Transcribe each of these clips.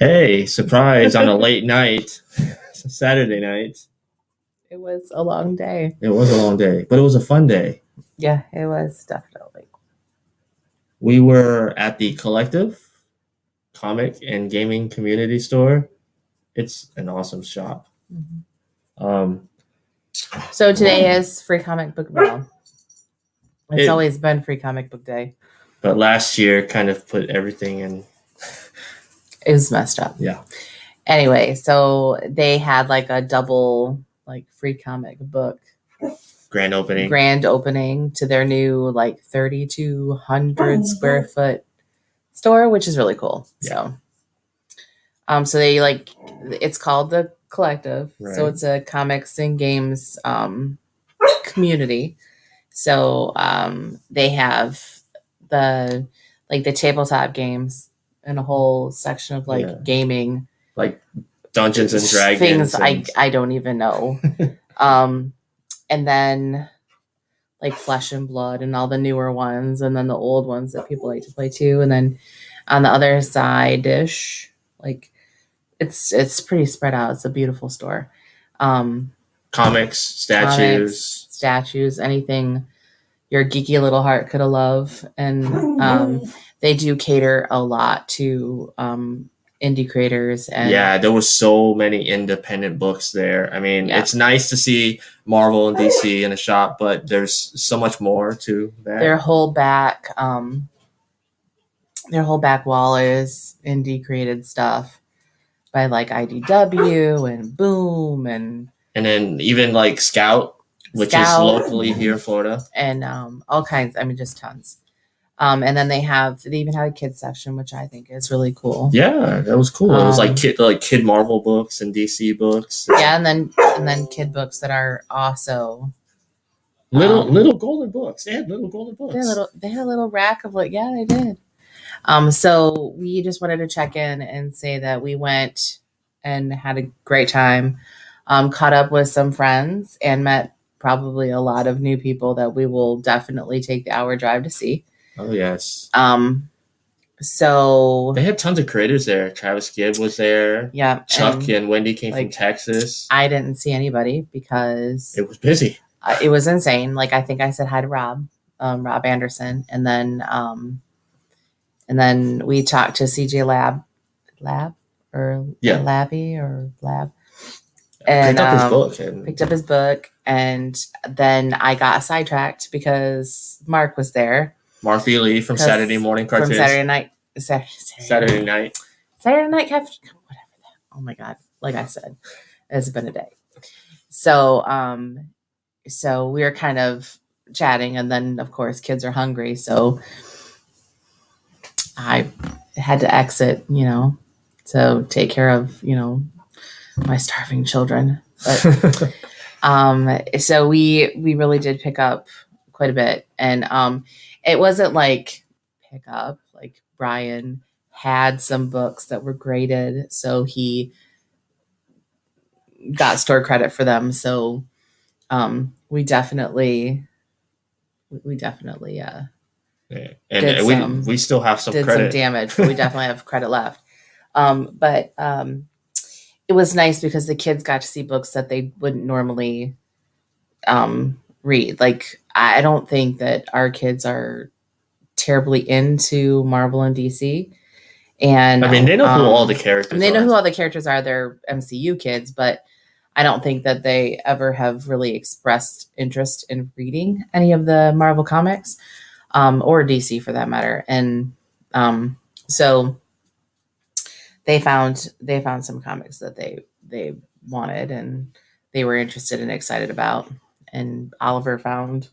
Hey, surprise on a late night, Saturday night. It was a long day. It was a long day, but it was a fun day. Yeah, it was definitely. We were at the Collective Comic and Gaming Community Store. It's an awesome shop. So today is Free Comic Book Day. It's always been Free Comic Book Day. But last year kind of put everything in. It was messed up. Yeah. Anyway, so they had like a double free comic book grand opening to their new 3,200 square foot store, which is really cool. Yeah. So they it's called the Collective. Right. So it's a comics and games community. So they have the tabletop games and a whole section of gaming, like Dungeons and Dragons, things I don't even know. And then Flesh and Blood and all the newer ones, and then the old ones that people like to play too. And then on the other side dish, it's pretty spread out. It's a beautiful store. Comics, statues, anything your geeky little heart could have loved. And they do cater a lot to indie creators. And there was so many independent books there. I mean, It's nice to see Marvel and DC in a shop, but there's so much more to that. Their whole back wall is indie created stuff by IDW and Boom and then even Scout, which is locally here in Florida, and all kinds. I mean, just tons. And then they even have a kids section, which I think is really cool. Yeah, that was cool. It was kid Marvel books and DC books. Yeah, and then kid books that are also little golden books. They had little golden books. They had a little rack of they did. So we just wanted to check in and say that we went and had a great time. Caught up with some friends and met probably a lot of new people that we will definitely take the hour drive to see. Oh, yes. So they had tons of creators there. Travis Gibb was there. Yeah. Chuck and Wendy came from Texas. I didn't see anybody because it was busy. It was insane. I think I said hi to Rob Anderson. And then we talked to CJ Lab or Labby or Lab. And picked up his book. And then I got sidetracked because Mark was there. Mark Feely from Saturday Morning Cartoons. From Saturday Night. Saturday Night. Saturday Night Whatever that. Oh my God. Like I said, it's been a day. So we were kind of chatting, and then of course kids are hungry. So I had to exit, to take care of, my starving children. But so we really did pick up quite a bit. And it wasn't pick up. Brian had some books that were graded, so he got store credit for them. So we definitely yeah. And we still have some credit. Some damage, but we definitely have credit left. But it was nice because the kids got to see books that they wouldn't normally read. I don't think that our kids are terribly into Marvel and DC. And I mean, they know who all the characters are. They know who all the characters are. They're MCU kids, but I don't think that they ever have really expressed interest in reading any of the Marvel comics, or DC for that matter. And so they found some comics that they wanted and they were interested and excited about. And Oliver found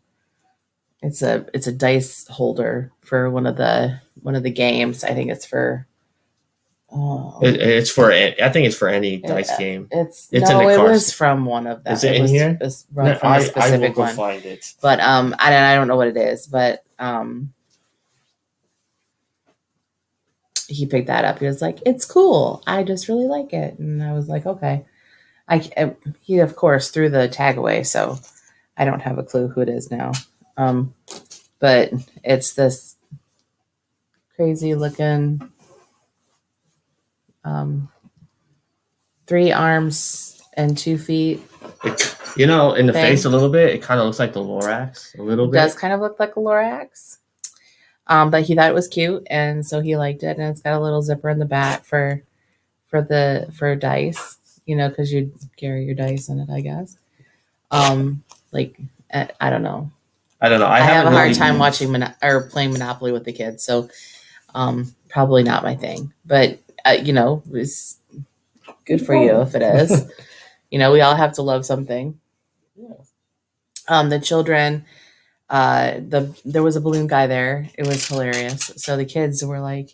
it's a dice holder for one of the games. I think it's for It's for, I think it's for any dice game. It's in no, the it car was seat. from one of them. Is it in was here? from a specific I will go one. find it. But I don't know what it is, but he picked that up. He was like, "It's cool. I just really like it." And I was like, "Okay." He of course threw the tag away, so I don't have a clue who it is now. But it's this crazy looking 3 arms and 2 feet. In the face a little bit, it kind of looks like the Lorax a little bit. It does kind of look like a Lorax. But he thought it was cute, and so he liked it. And it's got a little zipper in the back for dice, because you'd carry your dice in it, I guess. I don't know. I don't know. I have a hard time watching or playing Monopoly with the kids, so probably not my thing. But it's good for you if it is. We all have to love something. Yeah. The children, there was a balloon guy there. It was hilarious. So the kids were like,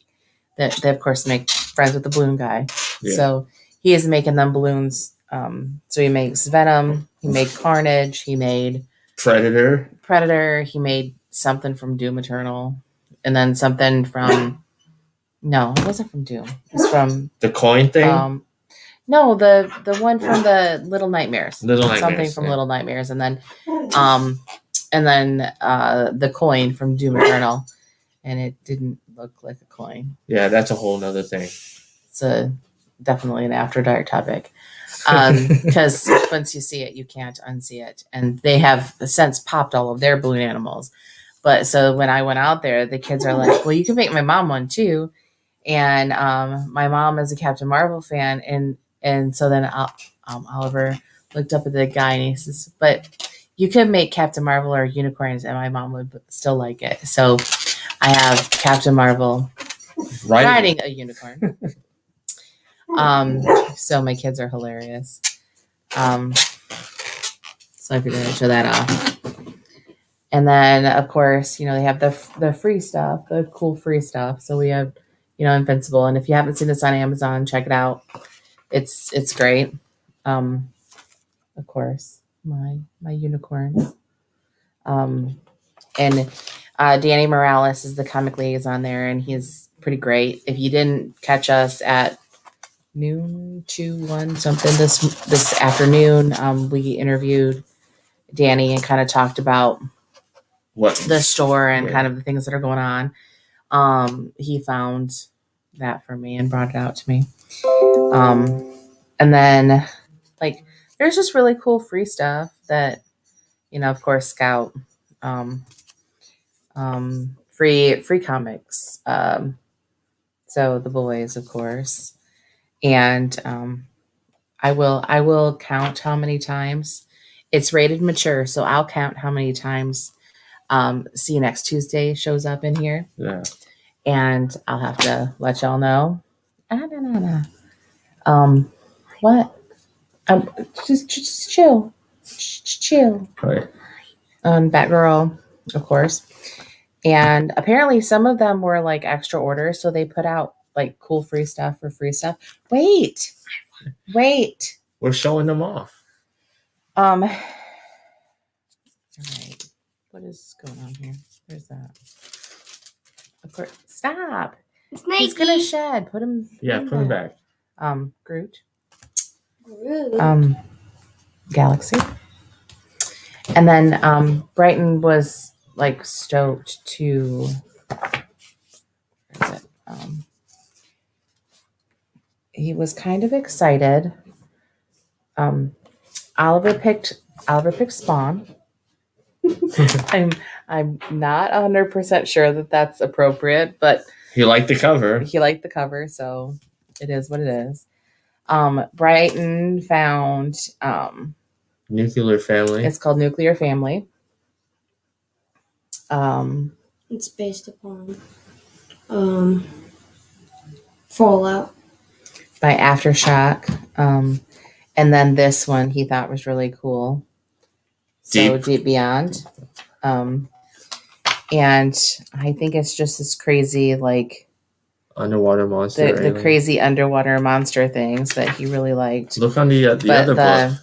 they of course make friends with the balloon guy. Yeah. So he is making them balloons. So he makes Venom. He made Carnage. He made Predator. He made something from Doom Eternal, and then something from. No, it wasn't from Doom. It was from the coin thing. No, the one from the Little Nightmares. Something from Little Nightmares, and then the coin from Doom Eternal, and it didn't look like a coin. Yeah, that's a whole nother thing. It's definitely an after dark topic, because once you see it, you can't unsee it, and they have since popped all of their balloon animals. But so when I went out there, the kids are like, "Well, you can make my mom one too," and my mom is a Captain Marvel fan, and so then Oliver looked up at the guy and he says, "But you could make Captain Marvel or unicorns, and my mom would still like it." So I have Captain Marvel riding a unicorn. So my kids are hilarious. So I figured I'd show that off. And then, of course, they have the free stuff, the cool free stuff. So we have, Invincible. And if you haven't seen this on Amazon, check it out. It's great. Of course, my unicorns. And Danny Morales is the comic liaison there, and he's pretty great. If you didn't catch us at noon to 1 something this afternoon, we interviewed Danny and kind of talked about the store and kind of the things that are going on. He found that for me and brought it out to me. And then there's just really cool free stuff that, of course, Scout, free comics. So the boys, of course, and I will count how many times it's rated mature. So I'll count how many times See You Next Tuesday shows up in here. Yeah. And I'll have to let y'all know. What? Just chill. Chill. Right. Batgirl, of course. And apparently some of them were extra orders, so they put out cool free stuff for free stuff. Wait. We're showing them off. All right. What is going on here? Where's that? Of course. Stop. He's gonna shed. Put him. Yeah, put him back. Groot. Galaxy. And then Brighton was stoked to. Where is it? He was kind of excited. Oliver picked Spawn. I'm not 100% sure that that's appropriate, but he liked the cover. So it is what it is. Brighton found Nuclear Family. It's called Nuclear Family. It's based upon Fallout by Aftershock. And then this one he thought was really cool. So Deep. Deep Beyond. And I think it's just this crazy, like Underwater monster. the crazy underwater monster things that he really liked. Look on the other book.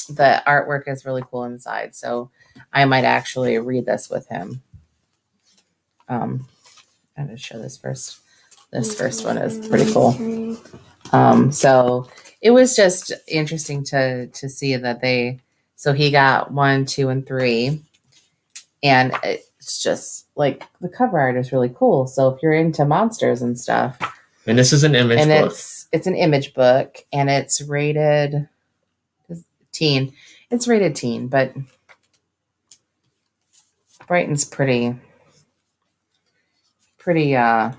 The artwork is really cool inside, so I might actually read this with him. I'm gonna show this first. This first one is pretty cool. So it was just interesting to see that so he got 1, 2, and 3, and it's just like the cover art is really cool. So if you're into monsters and stuff, and this is an image book. It's an image book, and it's rated teen. It's rated teen, but Brighton's pretty I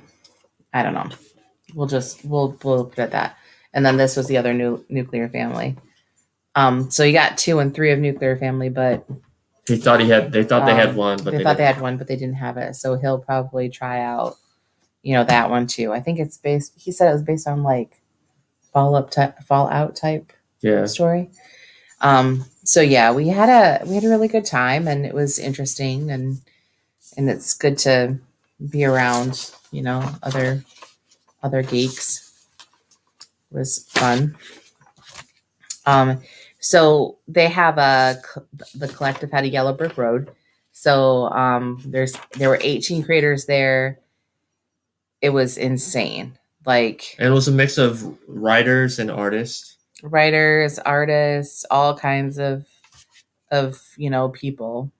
don't know. We'll put it at that. And then this was the other nuclear family. So you got 2 and 3 of nuclear family, but they thought they had one, but they thought they had one, but they didn't have it. So he'll probably try out, that one too. I think it's he said it was based on like Fallout type story. So yeah, we had a really good time, and it was interesting, and it's good to be around, other geeks. It was fun. So they have the collective had a Yellow Brick Road. So there were 18 creators there. It was insane. And it was a mix of writers and artists. Writers, artists, all kinds of people.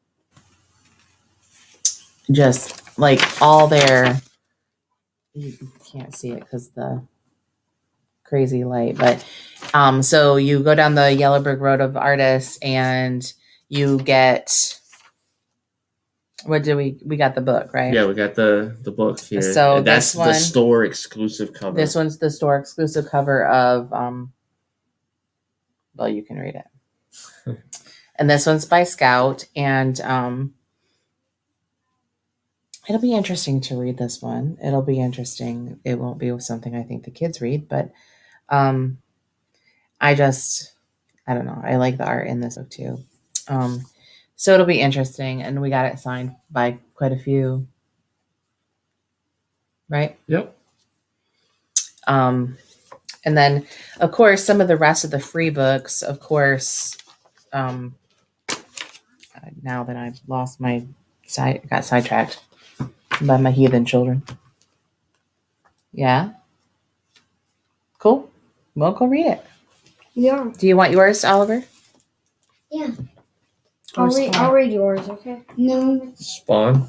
Just like all their, you can't see it because the crazy light, but so you go down the Yellow Brick Road of artists, and you get, what do we got the book, right? Yeah, we got the book here. So and that's the store exclusive cover. This one's the store exclusive cover of well, you can read it. And this one's by Scout, and it'll be interesting to read this one. It'll be interesting. It won't be something I think the kids read, but I don't know. I like the art in this book too. So it'll be interesting, and we got it signed by quite a few. Right? Yep. And then, of course, some of the rest of the free books, of course, now that I've lost got sidetracked by my heathen children. Yeah? Cool. Well, go read it. Yeah. Do you want yours, Oliver? Yeah. I'll read yours, okay? No. Spawn?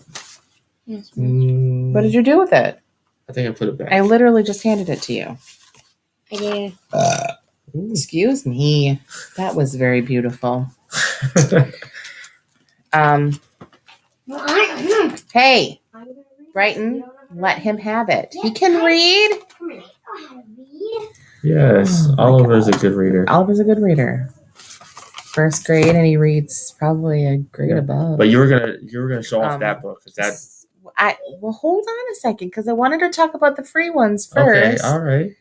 Yes. What did you do with it? I think I put it back. I literally just handed it to you. I did. Excuse me. That was very beautiful. Hey, Brighton, let him have it. He can read. Yes, Oliver's a good reader. Oliver's a good reader. First grade, and he reads probably a grade above. But you were gonna show off that book. Well, hold on a second, because I wanted to talk about the free ones first. Okay, all right.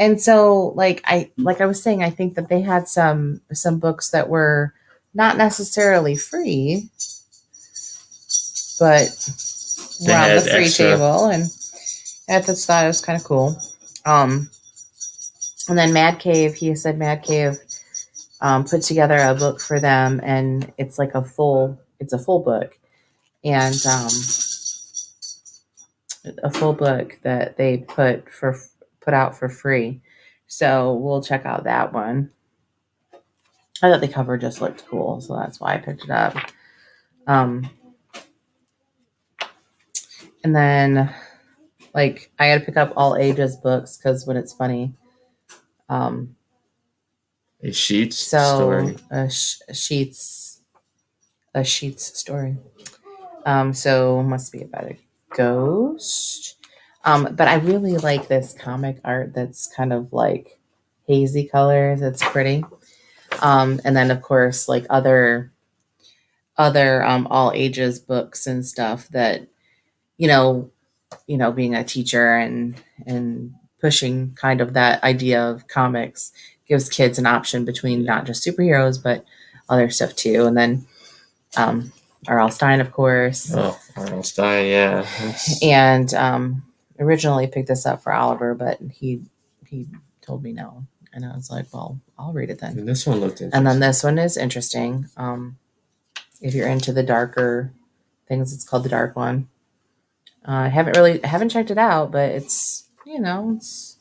And so, like I was saying, I think that they had some books that were not necessarily free, but were on the free table, and I just thought it was kind of cool. And then Mad Cave, he said Mad Cave put together a book for them, and it's like a full book, and a full book that they put out for free. So we'll check out that one. I thought the cover just looked cool, so that's why I picked it up. And then, like, I had to pick up all ages books because when it's funny, a Sheets story. A Sheets story. So must be about a ghost. But I really like this comic art that's kind of like hazy colors. It's pretty. And then of course like other all ages books and stuff that, being a teacher and pushing kind of that idea of comics gives kids an option between not just superheroes but other stuff too. And then R.L. Stein, of course. Oh, R.L. Stein, yeah. And originally picked this up for Oliver, but he told me no. And I was like, well, I'll read it then. And this one looked interesting. And then this one is interesting. If you're into the darker things, it's called The Dark One. I haven't checked it out, but it's, it's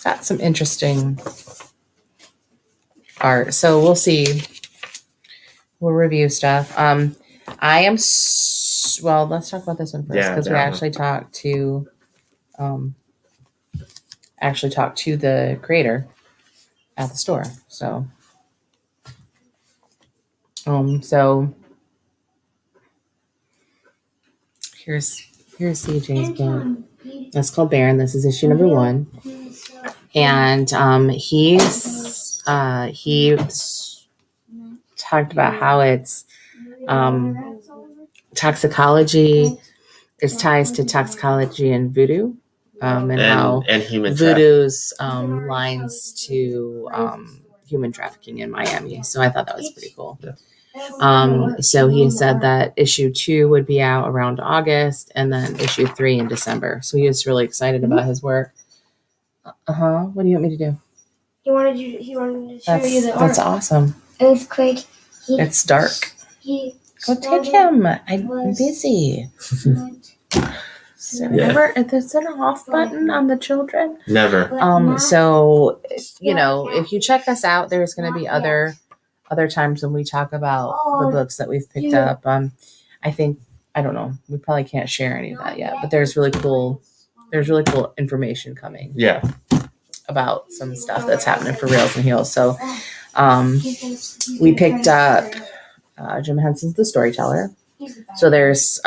got some interesting art. So we'll see. We'll review stuff. I am, well, let's talk about this one first, because we actually talked to the creator at the store. So, here's CJ's book. It's called Baron. This is issue number 1, and he talked about how it's toxicology. It's ties to toxicology and voodoo, and how human voodoo's lines to human trafficking in Miami. So I thought that was pretty cool. Yeah. So he said that issue 2 would be out around August, and then issue 3 in December. So he was really excited about his work. What do you want me to do? He wanted to show you the art. That's awesome. It was quick. It's dark. Go take him. I'm busy. Never. Is there an off button on the children? Never. So if you check us out, there's going to be other times when we talk about the books that we've picked up. I don't know. We probably can't share any of that yet, but there's really cool information coming. Yeah. About some stuff that's happening for Reels and Heels. So, we picked up Jim Henson's The Storyteller. So there's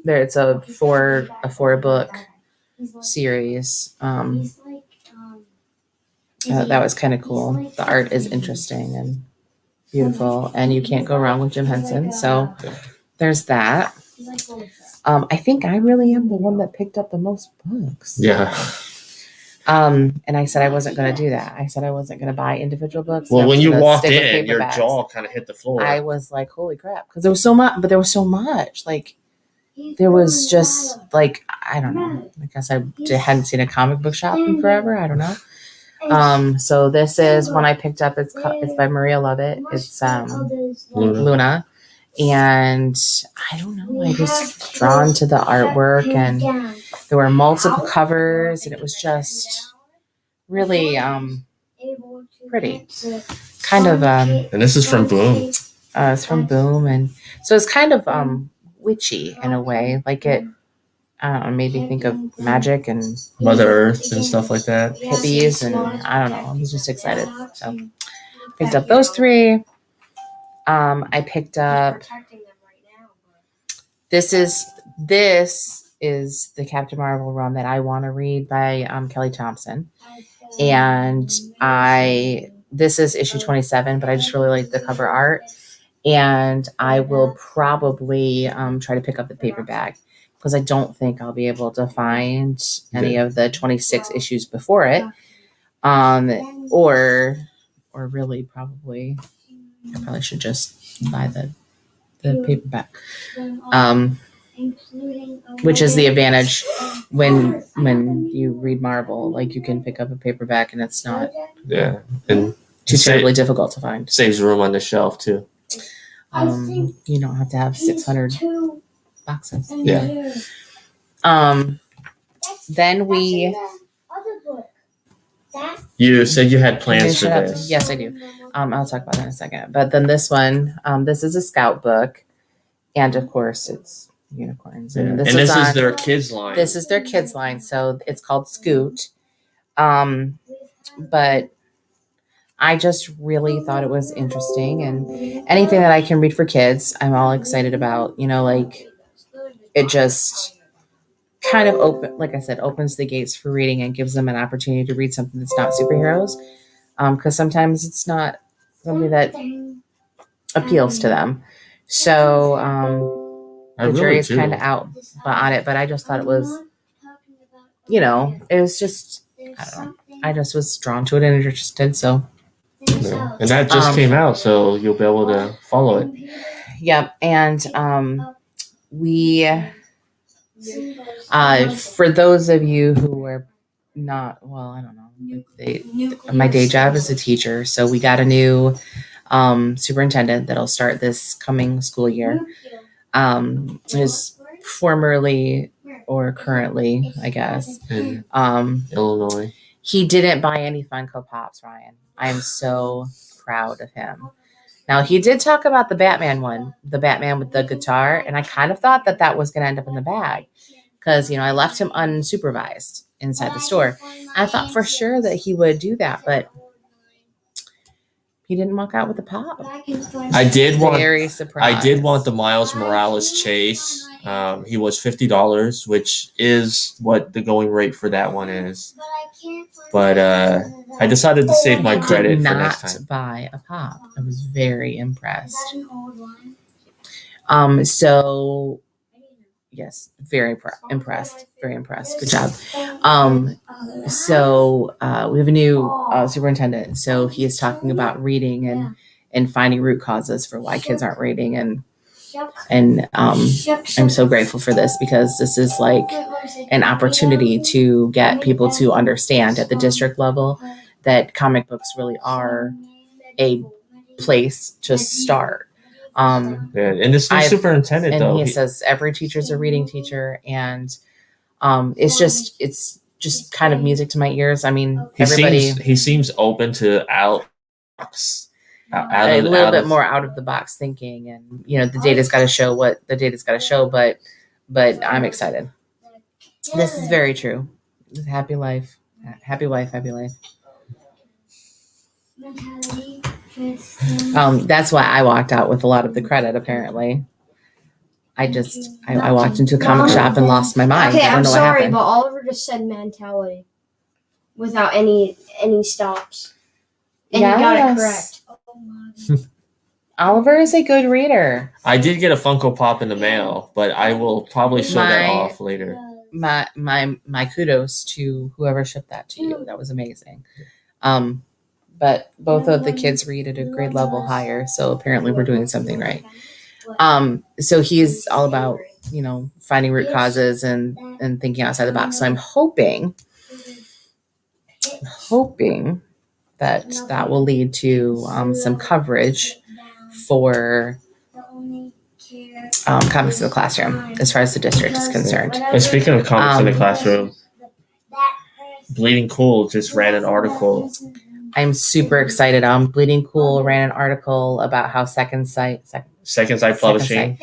it's a four book series. That was kind of cool. The art is interesting and beautiful, and you can't go wrong with Jim Henson. So there's that. I think I really am the one that picked up the most books. Yeah. And I said I wasn't going to do that. I said I wasn't going to buy individual books. Well, when you walked in, your jaw kind of hit the floor. I was like, holy crap. Because there was so much, but there was so much. Like, there was just, like, I don't know. I guess I hadn't seen a comic book shop in forever. I don't know. So this is one I picked up. It's by Maria Lovett. It's Luna. And I don't know. I was drawn to the artwork, and there were multiple covers, and it was just really pretty. Kind of. And this is from Boom. It's from Boom, and so it's kind of witchy in a way. Like it, I don't know, made me think of magic and Mother Earth and stuff like that. Hippies, and I don't know. I was just excited. So picked up those 3. I picked up. This is the Captain Marvel run that I want to read by Kelly Thompson, and this is issue 27. But I just really like the cover art, and I will probably try to pick up the paperback because I don't think I'll be able to find any of the 26 issues before it, or really probably. I probably should just buy the paperback, which is the advantage when you read Marvel. Like, you can pick up a paperback and it's not and too terribly difficult to find. Saves room on the shelf too. You don't have to have 600 boxes. Yeah. Then we. You said you had plans for this. Yes, I do. I'll talk about that in a second. But then this one, this is a Scout book, and of course it's unicorns. And this is their kids line. This is their kids line, so it's called Scoot. But I just really thought it was interesting, and anything that I can read for kids, I'm all excited about. Like, it just kind of opens the gates for reading and gives them an opportunity to read something that's not superheroes, because sometimes it's not something that appeals to them. So the jury's kind of out on it, but I just thought it was, it was just, I don't know. I just was drawn to it and interested. So Yeah. And that just came out, so you'll be able to follow it. yep. And we for those of you who were not, well, I don't know. My day job is a teacher, so we got a new superintendent that'll start this coming school year. Is formerly or currently, I guess, In um, Illinois. he didn't buy any Funko Pops, Ryan. I am so proud of him. Now, he did talk about the Batman one, the Batman with the guitar, and I kind of thought that that was going to end up in the bag because, I left him unsupervised inside the store. I thought for sure that he would do that, but he didn't walk out with a pop. I did want the Miles Morales chase. He was $50, which is what the going rate for that one is. But I decided to save my credit for next time. Buy a pop. I was very impressed. So yes, very impressed. Very impressed. Good job. So we have a new superintendent. So he is talking about reading and finding root causes for why kids aren't reading. And I'm so grateful for this because this is like an opportunity to get people to understand at the district level that comic books really are a place to start. And this new superintendent, though, he says every teacher's a reading teacher, and it's just kind of music to my ears. I mean, he seems open to a little bit more out of the box thinking, and the data's got to show what the data's got to show. But I'm excited. This is very true. Happy life, happy wife, happy life. That's why I walked out with a lot of the credit. Apparently, I walked into a comic shop and lost my mind. Okay, I don't I'm know sorry, what happened. but Oliver just said mentality without any stops, and you got it correct. Oliver is a good reader. I did get a Funko Pop in the mail, but I will probably show that off later. My kudos to whoever shipped that to you. That was amazing. But both of the kids read at a grade level higher, so apparently we're doing something right. So he's all about, finding root causes and thinking outside the box. So I'm hoping that will lead to some coverage for comics in the classroom as far as the district is concerned. And speaking of comics in the classroom, Bleeding Cool just ran an article. I'm super excited. Bleeding Cool ran an article about how Second Sight Publishing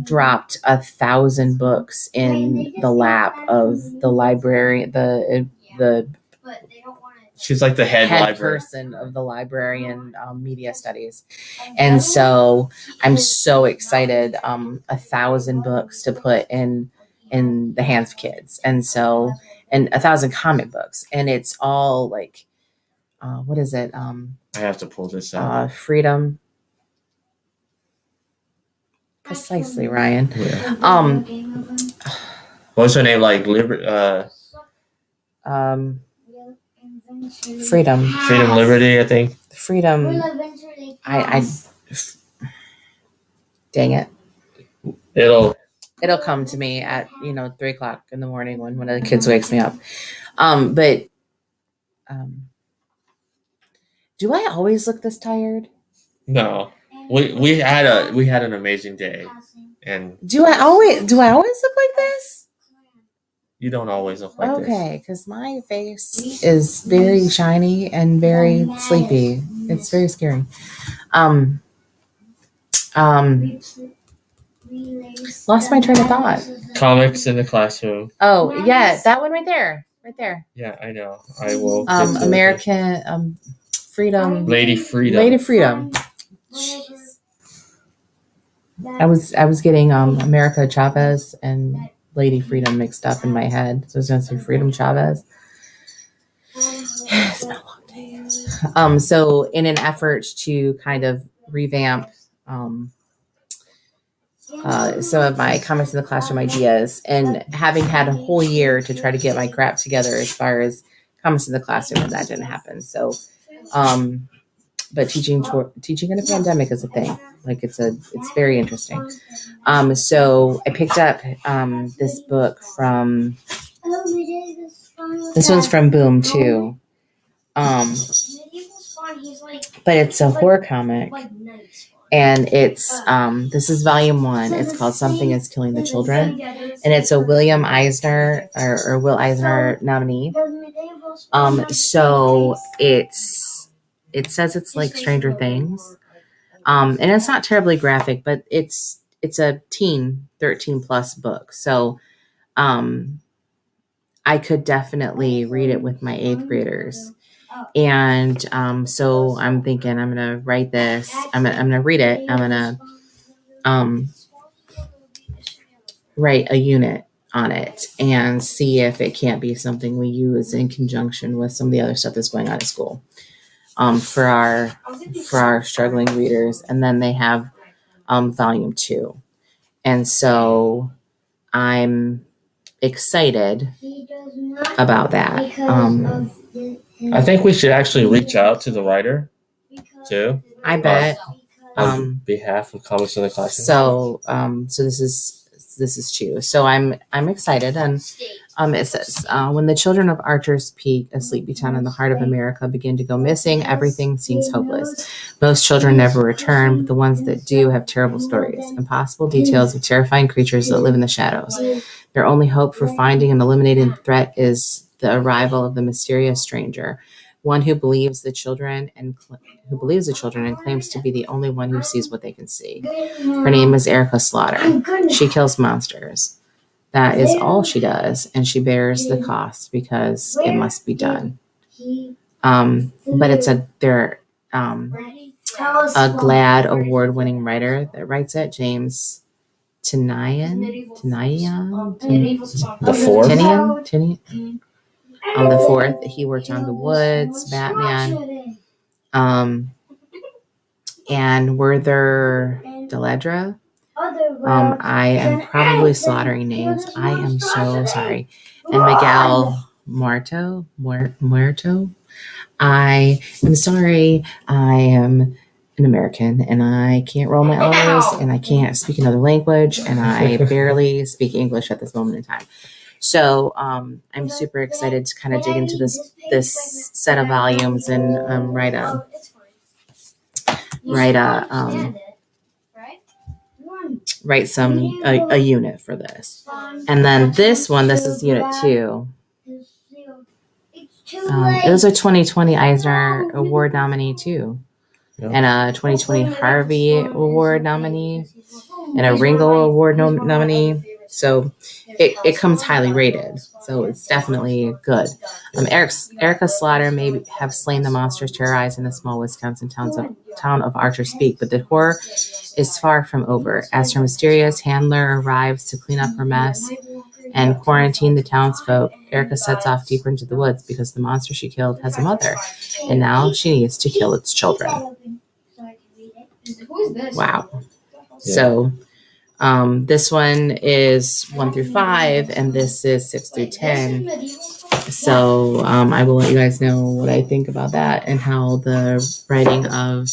dropped 1,000 books in the lap of the library. She's like the head person of the librarian media studies, and so I'm so excited. 1,000 books to put in the hands of kids, and 1,000 comic books, and it's all like, what is it? I have to pull this out. Freedom. Precisely, Ryan. Yeah. What's her name? Like Freedom, Liberty, I think. Freedom. Dang it. It'll come to me at 3:00 in the morning when one of the kids wakes me up. But do I always look this tired? No. We had an amazing day. And do I always look like this? You don't always look like this. Okay, because my face is very shiny and very sleepy. It's very scary. Lost my train of thought. Comics in the classroom. Oh yeah, that one right there. Yeah, I know. I will. American Freedom. Lady Freedom. Jeez. I was getting America Chavez and Lady Freedom mixed up in my head, so I was going to say Freedom Chavez. It's been a long day. So in an effort to kind of revamp some of my comments in the classroom ideas, and having had a whole year to try to get my crap together as far as comments in the classroom, and that didn't happen. So, but teaching in a pandemic is a thing. Like it's very interesting. So I picked up this book from. This one's from Boom too. But it's a horror comic, and it's this is volume 1. It's called Something Is Killing the Children, and it's a William Eisner or Will Eisner nominee. So it says it's like Stranger Things, and it's not terribly graphic, but it's a teen 13 plus book. So I could definitely read it with my 8th graders. And so I'm thinking I'm going to write this. I'm going to read it. I'm going to write a unit on it and see if it can't be something we use in conjunction with some of the other stuff that's going on at school for our struggling readers. And then they have volume 2. And so I'm excited about that. I think we should actually reach out to the writer too. I bet. On behalf of Comments in the Classroom. So this is Chew. So I'm excited, and it says when the children of Archer's Peak, a sleepy town in the heart of America, begin to go missing, everything seems hopeless. Most children never return, but the ones that do have terrible stories, impossible details of terrifying creatures that live in the shadows. Their only hope for finding and eliminating the threat is the arrival of the mysterious stranger, one who believes the children and claims to be the only one who sees what they can see. Her name is Erica Slaughter. She kills monsters. That is all she does, and she bears the cost because it must be done. But it's a GLAAD award-winning writer that writes it, James Tinian. The fourth. Tinian. On the 4th, he worked on The Woods, Batman, and Werther Dell'Edera. I am probably slaughtering names. I am so sorry. And Miguel Muerto. I am sorry. I am an American, and I can't roll my R's, and I can't speak another language, and I barely speak English at this moment in time. So I'm super excited to kind of dig into this set of volumes and write a unit for this. And then this is unit 2. It was a 2020 Eisner Award nominee too, and a 2020 Harvey Award nominee, and a Ringo Award nominee. So it comes highly rated. So it's definitely good. Erica Slaughter may have slain the monsters terrorizing the small Wisconsin town of Archer's Peak, but the horror is far from over. As her mysterious handler arrives to clean up her mess and quarantine the townsfolk, Erica sets off deeper into the woods because the monster she killed has a mother, and now she needs to kill its children. Wow. Yeah. So this one is 1 through 5, and this is 6 through 10. So I will let you guys know what I think about that and how the writing of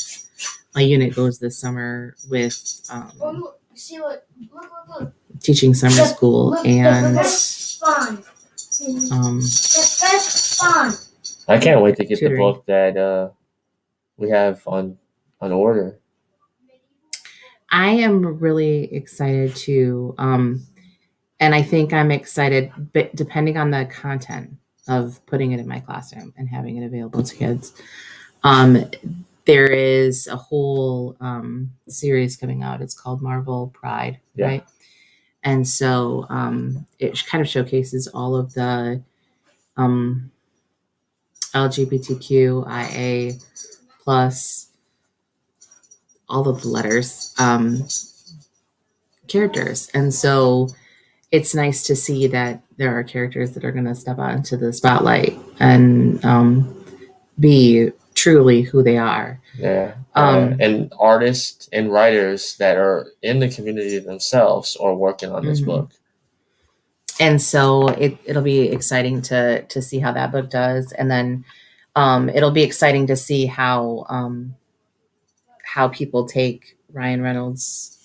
my unit goes this summer with teaching summer school and I can't wait to get tutoring. the book that we have on order. I am really excited to, and I think I'm excited, but depending on the content of putting it in my classroom and having it available to kids. There is a whole series coming out. It's called Marvel Pride, right? And so it kind of showcases all of the LGBTQIA plus all of the letters characters. And so it's nice to see that there are characters that are going to step out into the spotlight and be truly who they are. Yeah. Um, And artists and writers that are in the community themselves are working on this Mhm. book. And so it'll be exciting to see how that book does, and then it'll be exciting to see how people take Ryan Reynolds'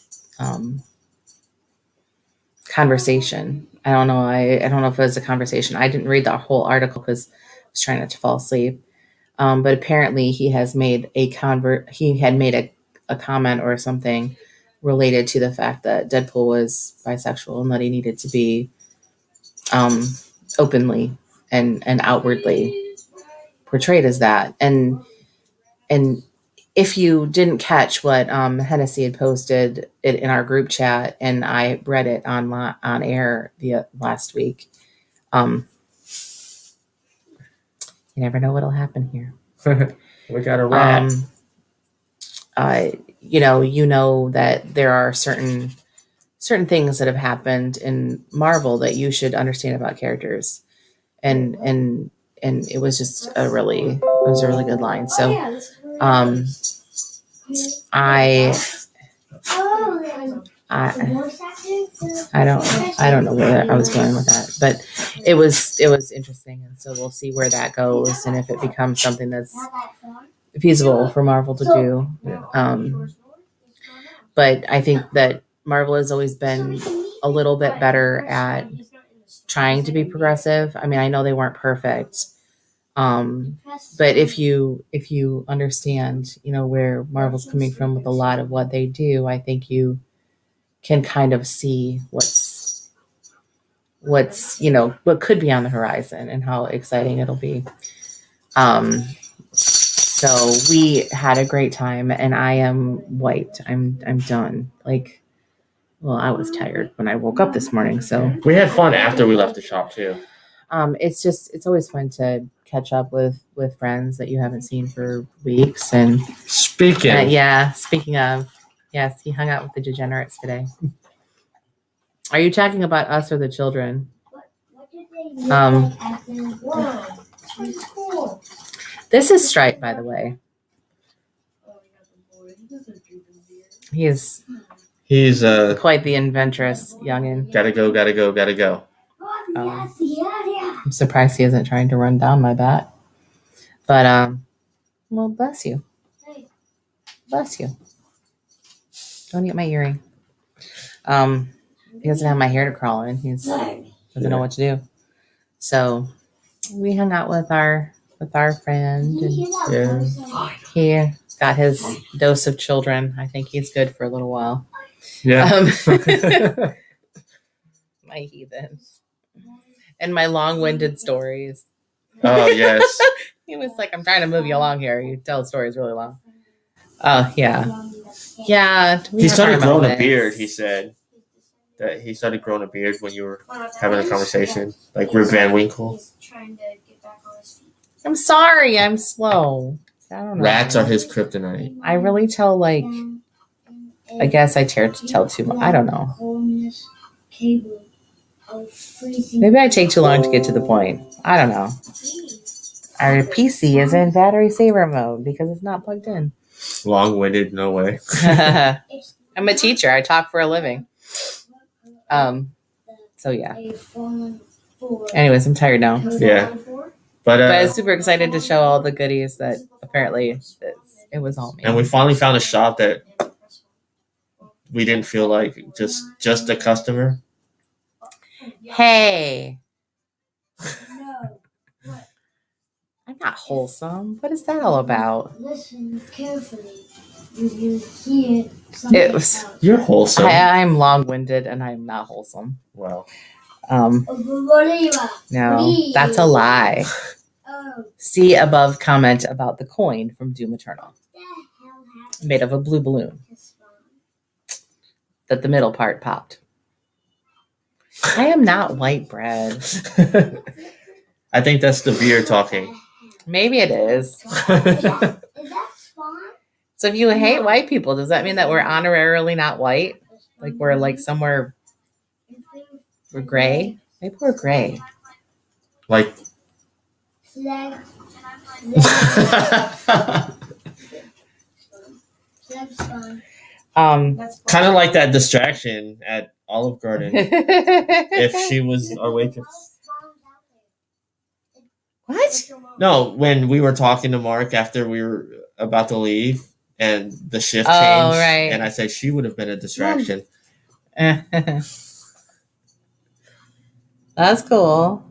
conversation. I don't know. I don't know if it was a conversation. I didn't read the whole article because I was trying not to fall asleep. But apparently he has made he had made a comment or something related to the fact that Deadpool was bisexual and that he needed to be openly and outwardly portrayed as that. And if you didn't catch what Hennessy had posted it in our group chat, and I read it on air last week, you never know what'll happen here. We got a rat. You know that there are certain things that have happened in Marvel that you should understand about characters, and it was just a really good line. So I don't know where I was going with that, but it was interesting, and so we'll see where that goes and if it becomes something that's feasible for Marvel to do. But I think that Marvel has always been a little bit better at trying to be progressive. I mean, I know they weren't perfect, but if you understand, where Marvel's coming from with a lot of what they do, I think you can kind of see what's what could be on the horizon and how exciting it'll be. So we had a great time, and I am wiped. I'm done. I was tired when I woke up this morning, so We had fun after we left the shop too. it's always fun to catch up with friends that you haven't seen for weeks. And Speaking of, yes, he hung out with the degenerates today. Are you talking about us or the children? This is Stripe, by the way. He's quite the adventurous youngin. Gotta go. I'm surprised he isn't trying to run down my back. But well, bless you. Bless you. Don't eat my earring. He doesn't have my hair to crawl in. He doesn't know what to do. So we hung out with our friend, and he got his dose of children. I think he's good for a little while. Yeah. My heathen. And my long-winded stories. Oh, yes. He was like, I'm trying to move you along here. You tell stories really long. Oh, yeah. Yeah. He started growing a beard, he said. That he started growing a beard when you were having a conversation. Like Rip Van Winkle. I'm sorry. I'm slow. I don't know. Rats are his kryptonite. I really tell, I guess I tell too much. I don't know. Maybe I take too long to get to the point. I don't know. Our PC is in battery saver mode because it's not plugged in. Long-winded, no way. I'm a teacher. I talk for a living. So yeah. Anyways, I'm tired now. Yeah. But I was super excited to show all the goodies that apparently it was all me. And we finally found a shop that we didn't feel like just a customer. Hey. I'm not wholesome. What is that all about? Listen carefully. You hear You're wholesome. I'm long-winded and I'm not wholesome. Wow. No, that's a lie. See above comment about the coin from Doom Eternal. Made of a blue balloon. That the middle part popped. I am not white bread. I think that's the beer talking. Maybe it is. So if you hate white people, does that mean that we're honorarily not white? Like we're somewhere we're gray? Maybe we're gray. Like Kind of like that distraction at Olive Garden. If she was our waitress. What? No, when we were talking to Mark after we were about to leave and the shift Oh, changed, right. and I said she would have been a distraction. That's cool.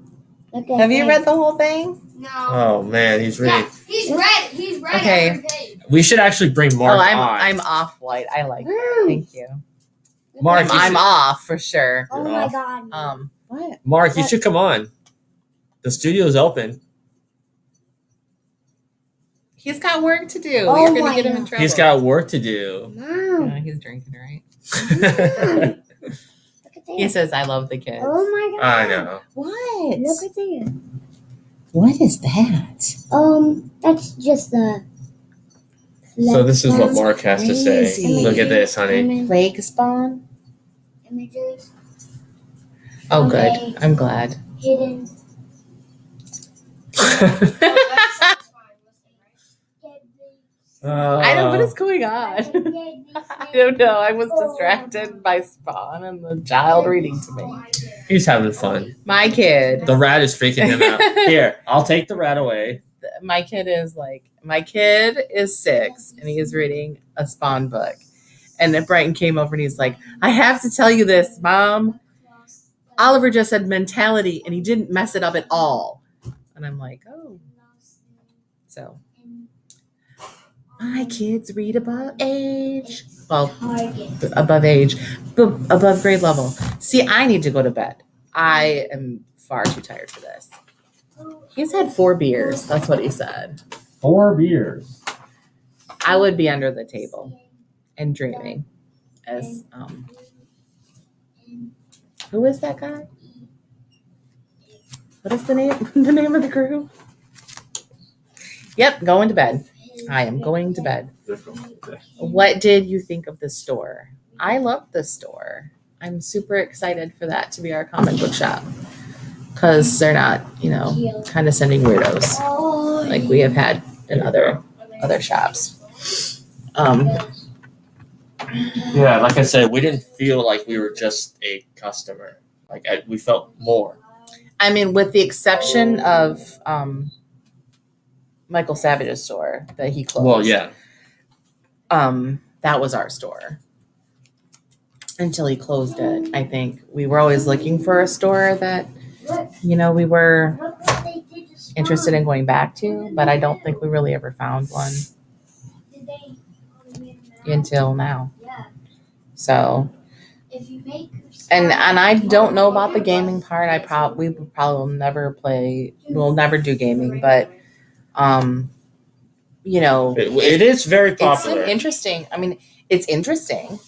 Have you read the whole thing? No. Oh man, he's reading. Yeah, he's read. He's read Okay. every page. We should actually bring Mark on. I'm off white. I like that. Thank you. Mark, you I'm should- off for sure. Oh my god. What? Mark, you should come on. The studio's open. He's got work to do. Oh You're gonna my get him in God. trouble. He's got work to do. Mom. Yeah, he's drinking, right? Look at He this. says, "I love the kids." Oh my god. I know. What? Look at this. What is that? That's just the. So this is what Mark has to say. Crazy. Look at this, honey. Plague spawn? Images Oh, Okay. good. I'm glad. hidden. I know what is going on. I don't know. I was distracted by Spawn and the child reading to me. He's having fun. My kid. The rat is freaking him out. Here, I'll take the rat away. My kid is 6 and he is reading a Spawn book. And then Brighton came over and he's like, "I have to tell you this, Mom. Oliver just said mentality and he didn't mess it up at all." And I'm like, "Oh." So my kids read above age. Well, above age, above grade level. See, I need to go to bed. I am far too tired for this. He's had 4 beers. That's what he said. 4 beers. I would be under the table and dreaming as, who is that guy? What is the name of the group? Yep, going to bed. I am going to bed. What did you think of the store? I love the store. I'm super excited for that to be our comic book shop. Because they're not, kind of sending weirdos like we have had in other shops. Yeah, like I said, we didn't feel like we were just a customer. We felt more. I mean, with the exception of Michael Savage's store that he closed. Well, yeah. That was our store until he closed it. I think we were always looking for a store that, we were interested in going back to, but I don't think we really ever found one until now. So, and I don't know about the gaming part. We probably will never play. We'll never do gaming, but It is very popular. It's interesting. I mean, it's interesting.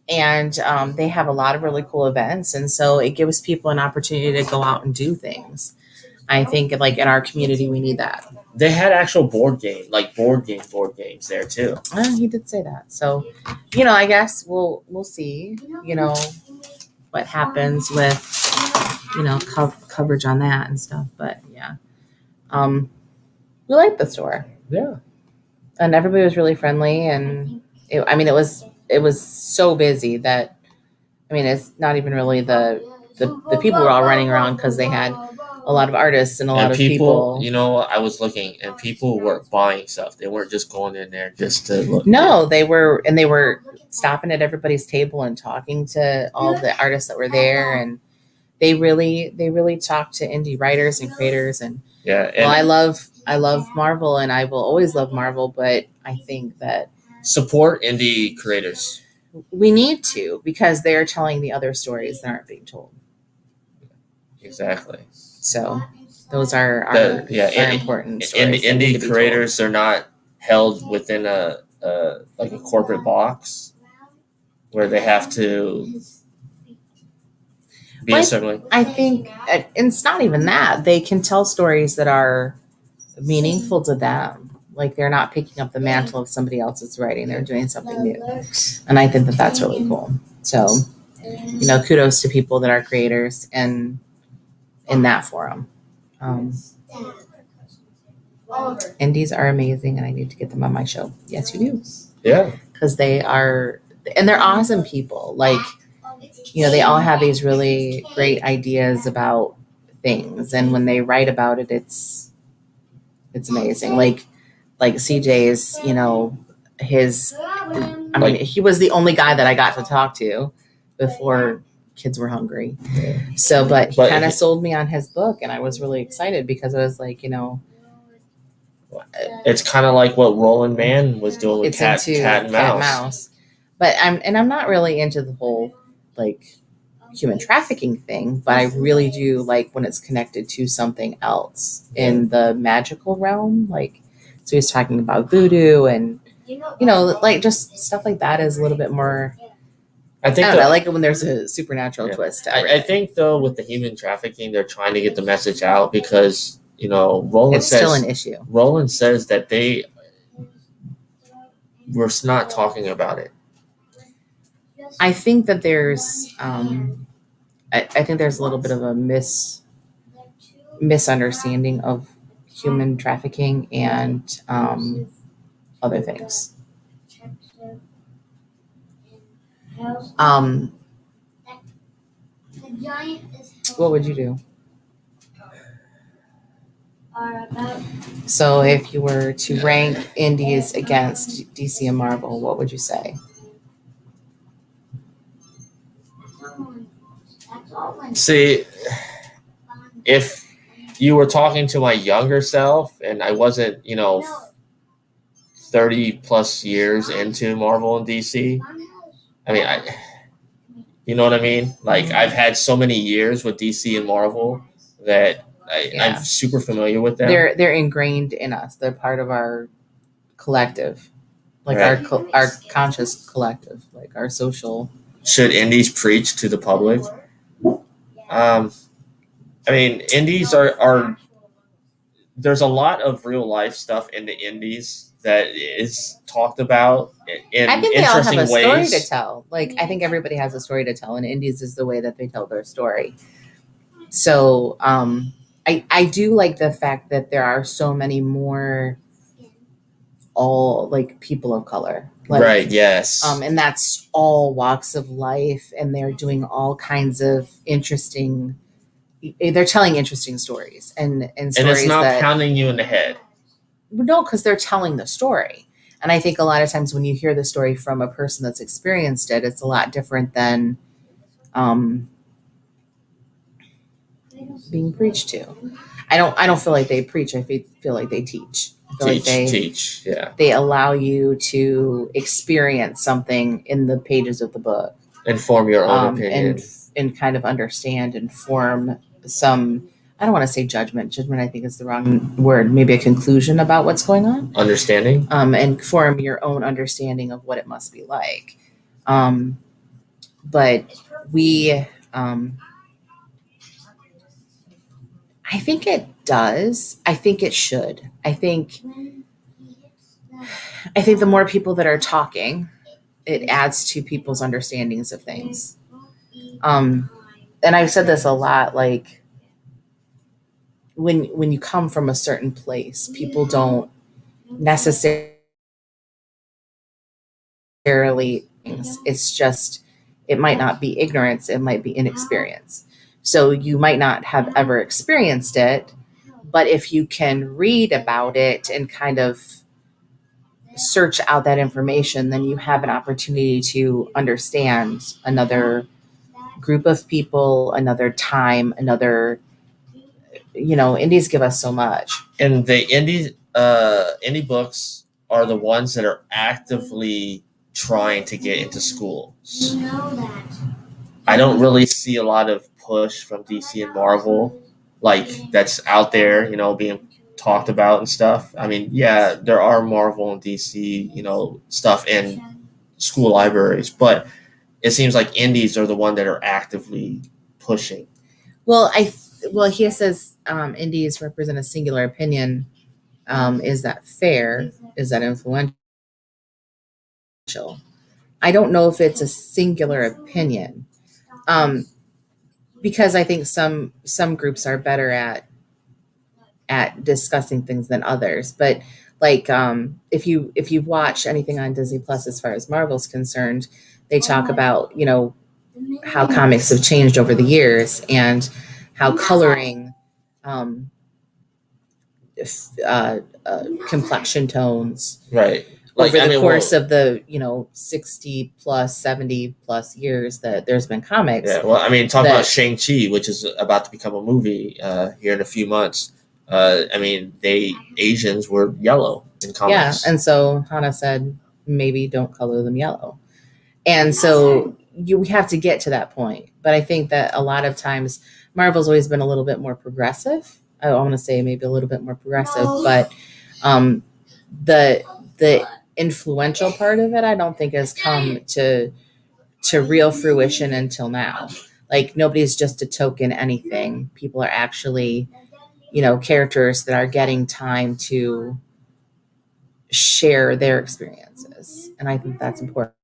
And they have a lot of really cool events. And so it gives people an opportunity to go out and do things. I think in our community, we need that. They had actual board games there too. He did say that. So, I guess we'll see, what happens with, coverage on that and stuff. But yeah, we like the store. Yeah. And everybody was really friendly. And it was so busy that, it's not even really the people were all running around because they had a lot of artists and a lot of people. I was looking and people were buying stuff. They weren't just going in there just to look. No, they were stopping at everybody's table and talking to all the artists that were there. And they really talked to indie writers and creators. And yeah. Well, I love Marvel and I will always love Marvel, but I think that support indie creators. We need to, because they're telling the other stories that aren't being told. Exactly. So those are important stories. Indie creators, they're not held within a corporate box where they have to be a certain way. I think it's not even that. They can tell stories that are meaningful to them. Like they're not picking up the mantle of somebody else's writing. They're doing something new. And I think that that's really cool. So, kudos to people that are creators and in that forum. Indies are amazing, and I need to get them on my show. Yes, you do, Yeah. because they are, and they're awesome people. Like, you know, they all have these really great ideas about things, and when they write about it, it's amazing. Like CJ's, you know, his. I mean, he was the only guy that I got to talk to before kids were hungry. So, but he kind of sold me on his book, and I was really excited because I was like, you know, it's kind of like what Roland Mann was doing with cat and mouse. But I'm not really into the whole like human trafficking thing, but I really do like when it's connected to something else in the magical realm. Like, so he's talking about voodoo and, you know, like just stuff like that is a little bit more. I don't know, I like it when there's a supernatural twist. I think though with the human trafficking, they're trying to get the message out because, you know, Roland says still an issue. Roland says that we're not talking about it. I think that there's I think there's a little bit of a misunderstanding of human trafficking and other things. What would you do? So if you were to rank indies against DC and Marvel, what would you say? See, if you were talking to my younger self and I wasn't, you know, 30 plus years into Marvel and DC, I mean, you know what I mean? Like, I've had so many years with DC and Marvel that I'm super familiar with them. They're ingrained in us. They're part of our collective, like our conscious collective, like our social. Should indies preach to the public? I mean, indies are there's a lot of real life stuff in the indies that is talked about in I think they interesting all have a ways. story to tell. Like, I think everybody has a story to tell, and indies is the way that they tell their story. So I do like the fact that there are so many more all like people of color. Like, right, yes. And that's all walks of life, and they're doing all kinds of interesting, they're telling interesting stories and stories and it's not pounding you in the head. No, because they're telling the story. And I think a lot of times when you hear the story from a person that's experienced it, it's a lot different than being preached to. I don't feel like they preach. I feel like they teach. I feel teach. Yeah. They allow you to experience something in the pages of the book and form your own opinion and kind of understand and form some. I don't want to say judgment. Judgment, I think, is the wrong word. Maybe a conclusion about what's going on. Understanding. And form your own understanding of what it must be like. But we, I think it does. I think it should. I think the more people that are talking, it adds to people's understandings of things. And I've said this a lot, like, when you come from a certain place, people don't necessarily, it's just, it might not be ignorance, it might be inexperience. So you might not have ever experienced it, but if you can read about it and kind of search out that information, then you have an opportunity to understand another group of people, another time, another, you know, indies give us so much. And the indie books are the ones that are actively trying to get into schools. You know that. I don't really see a lot of push from DC and Marvel, like, that's out there, you know, being talked about and stuff. I mean, yeah, there are Marvel and DC, you know, stuff in school libraries, but it seems like indies are the one that are actively pushing. Well, he says indies represent a singular opinion. Is that fair? Is that influential? I don't know if it's a singular opinion, because I think some groups are better at at discussing things than others. But like if you've watched anything on Disney Plus as far as Marvel's concerned, they talk about, you know, how comics have changed over the years and how coloring, complexion tones Right. over the course of the, you know, 60 plus 70 plus years that there's been comics. Yeah, well, I mean, talk about Shang-Chi, which is about to become a movie here in a few months. I mean, Asians were yellow in comics. Yeah, and so Hannah said, maybe don't color them yellow. And so you have to get to that point. But I think that a lot of times Marvel's always been a little bit more progressive. I want to say maybe a little bit more progressive, but the influential part of it, I don't think has come to real fruition until now. Like nobody's just a token anything. People are actually, you know, characters that are getting time to share their experiences. And I think that's important.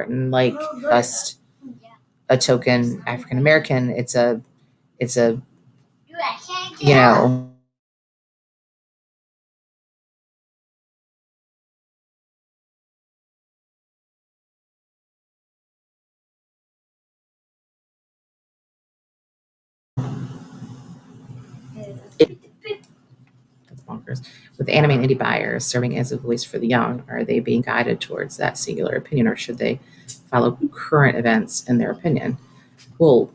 Like just a token African American, it's a you know, that's bonkers. With anime and indie buyers serving as a voice for the young, are they being guided towards that singular opinion, or should they follow current events in their opinion? Well,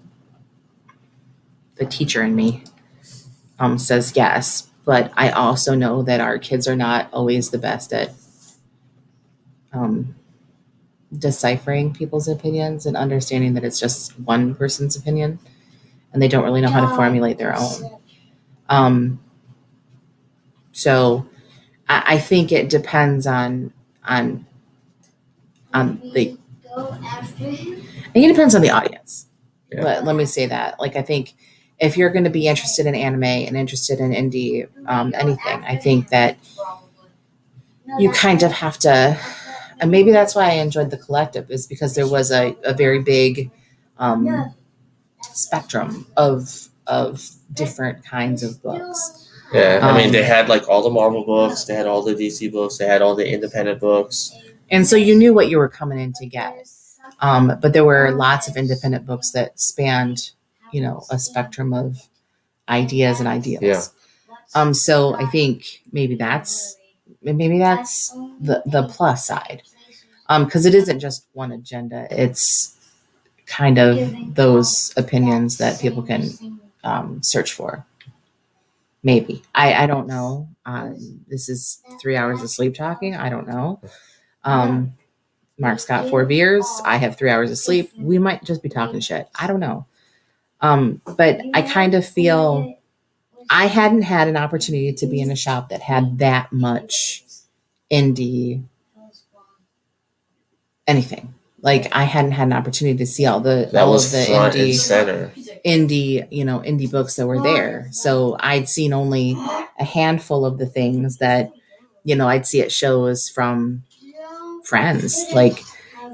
the teacher in me says yes, but I also know that our kids are not always the best at deciphering people's opinions and understanding that it's just one person's opinion, and they don't really know how to formulate their own. So I think it depends on the. I think it depends on the audience. Yeah. Let me say that. Like I think if you're going to be interested in anime and interested in indie anything, I think that you kind of have to. And maybe that's why I enjoyed The Collective, is because there was a very big spectrum of different kinds of books. Yeah, I mean, they had like all the Marvel books, they had all the DC books, they had all the independent books. And so you knew what you were coming in to get. But there were lots of independent books that spanned, you know, a spectrum of ideas and ideals. Yeah. So I think maybe that's the plus side. Because it isn't just one agenda. It's kind of those opinions that people can search for. Maybe. I don't know. This is 3 hours of sleep talking. I don't know. Mark's got 4 beers. I have 3 hours of sleep. We might just be talking shit. I don't know. But I kind of feel I hadn't had an opportunity to be in a shop that had that much indie anything. Like I hadn't had an opportunity to see all of the front and center. indie books that were there. So I'd seen only a handful of the things that, you know, I'd see at shows from friends, like,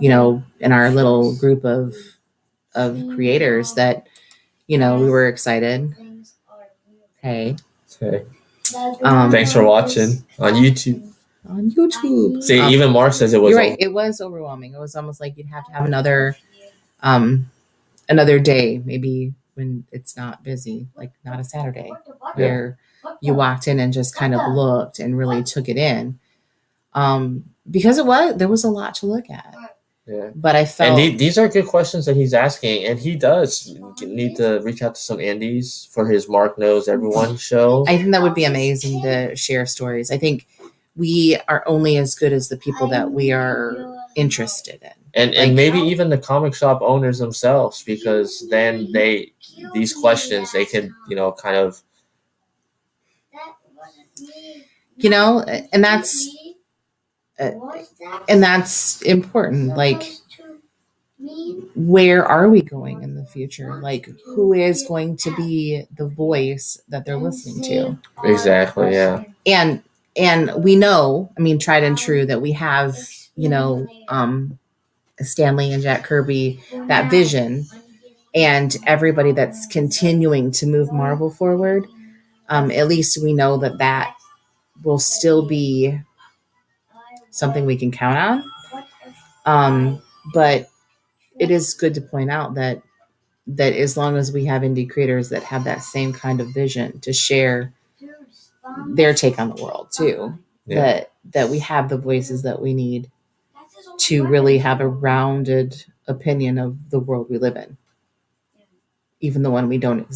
you know, in our little group of creators that, you know, we were excited. Hey. Thanks for watching on YouTube. See, even Mark says it was. You're right. It was overwhelming. It was almost like you'd have to have another day, maybe when it's not busy, like not a Saturday, where you walked in and just kind of looked and really took it in. Because there was a lot to look at. Yeah. But I felt, and these are good questions that he's asking, and he does need to reach out to some indies for his Mark Knows Everyone show. I think that would be amazing to share stories. I think we are only as good as the people that we are interested in. And maybe even the comic shop owners themselves, because then these questions, they can, you know, kind of, you know, and that's important. Like, where are we going in the future? Like, who is going to be the voice that they're listening to? Exactly. Yeah. And we know, I mean, tried and true, that we have, you know, Stan Lee and Jack Kirby, that vision. and everybody that's continuing to move Marvel forward, at least we know that will still be something we can count on. But it is good to point out that as long as we have indie creators that have that same kind of vision to share their take on the world too, that we have the voices that we need to really have a rounded opinion of the world we live in, even the one we don't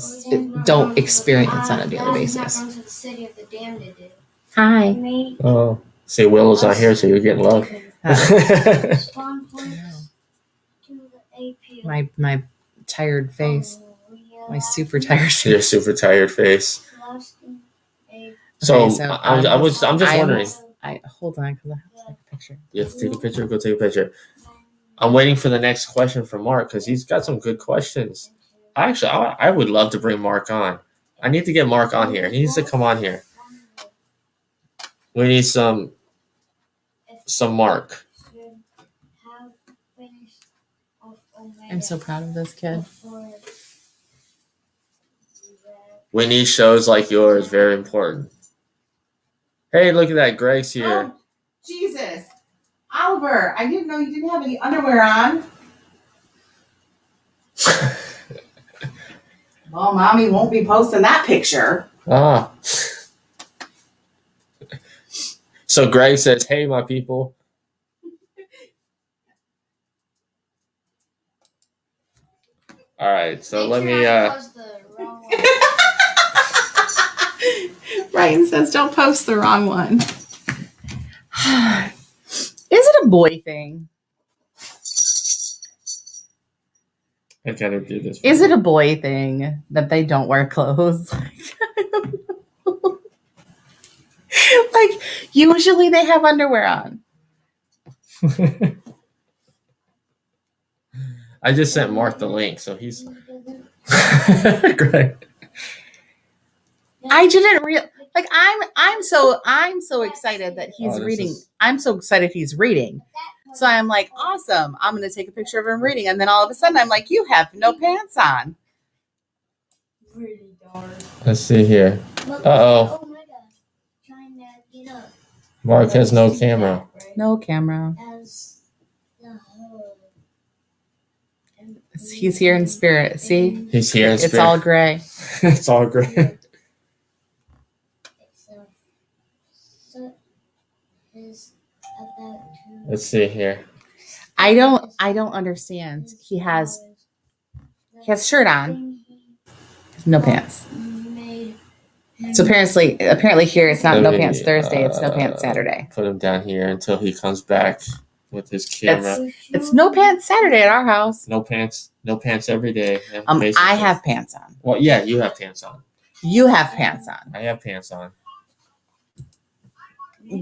experience on a daily basis. Hi. Oh, say Willow's not here, so you're getting love. My tired face. My super tired face. Your super tired face. So, I'm just wondering. Hold on, because I have to take a picture. You have to take a picture. Go take a picture. I'm waiting for the next question from Mark because he's got some good questions. I would love to bring Mark on. I need to get Mark on here. He needs to come on here. We need some Mark. I'm so proud of this kid. We need shows like yours. Very important. Hey, look at that. Greg's here. Oh, Jesus. Oliver, I didn't know you didn't have any underwear on. Well, Mommy won't be posting that picture. Ah. So Greg says, hey, my people. All right, so let me... Ryan says, don't post the wrong one. Is it a boy thing? I gotta do this. Is it a boy thing that they don't wear clothes? Like, usually they have underwear on. I just sent Mark the link, so he's... Greg. I didn't like I'm so excited that he's reading. I'm so excited he's reading. So I'm like, awesome. I'm going to take a picture of him reading. And then all of a sudden I'm like, you have no pants on. Really dark. Let's see here. Uh-oh. Oh my gosh. Trying to get up. Mark has no camera. No camera. As the hug. He's here in spirit. See? He's here in spirit. It's all gray. It's all gray. Let's see here. I don't understand. He has shirt on, no pants. So apparently here it's not no pants Thursday, it's no pants Saturday. Put him down here until he comes back with his camera. It's no pants Saturday at our house. No pants every day. I have pants on. Well, yeah, you have pants on. You have pants on. I have pants on.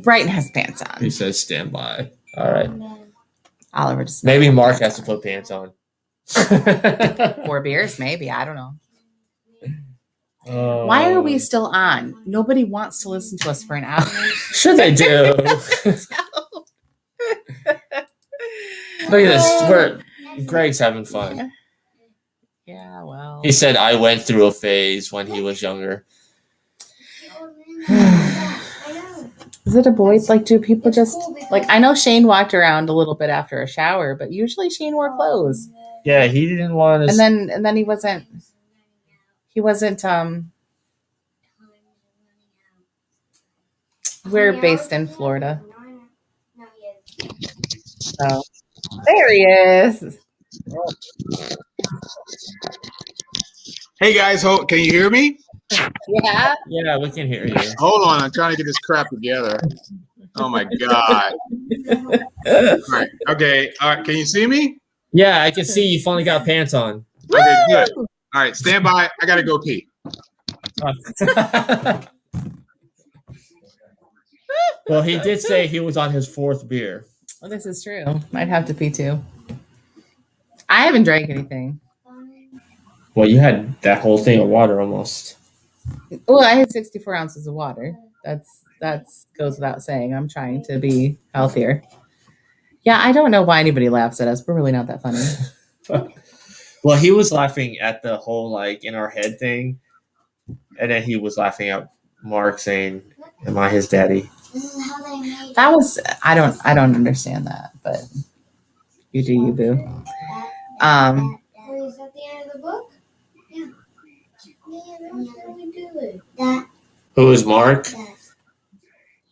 Brighton has pants on. He says stand by. All right. Oliver just maybe Mark has to put pants on. 4 beers, maybe. I don't know. Why are we still on? Nobody wants to listen to us for an hour. Sure they do. Look at this. Greg's having fun. Yeah, well. He said I went through a phase when he was younger. Is it a boy? Like, do people just like? I know Shane walked around a little bit after a shower, but usually Shane wore clothes. Yeah, he didn't want to. And then he wasn't. We're based in Florida. Oh, there he is. Hey guys, can you hear me? Yeah. Yeah, we can hear you. Hold on, I'm trying to get this crap together. Oh my god. All right. Okay. All right. Can you see me? Yeah, I can see you finally got pants on. Okay, good. All right, stand by. I gotta go pee. Well, he did say he was on his 4th beer. Well, this is true. I'd have to pee too. I haven't drank anything. Well, you had that whole thing of water almost. Well, I had 64 ounces of water. That goes without saying. I'm trying to be healthier. Yeah, I don't know why anybody laughs at us. We're really not that funny. Well, he was laughing at the whole like in our head thing, and then he was laughing at Mark saying, "Am I his daddy?" This is how they made That was I don't understand that, but you do you, boo. Wait, is that the end of the book? Yeah. Yeah, that's how we do it. Who is Mark?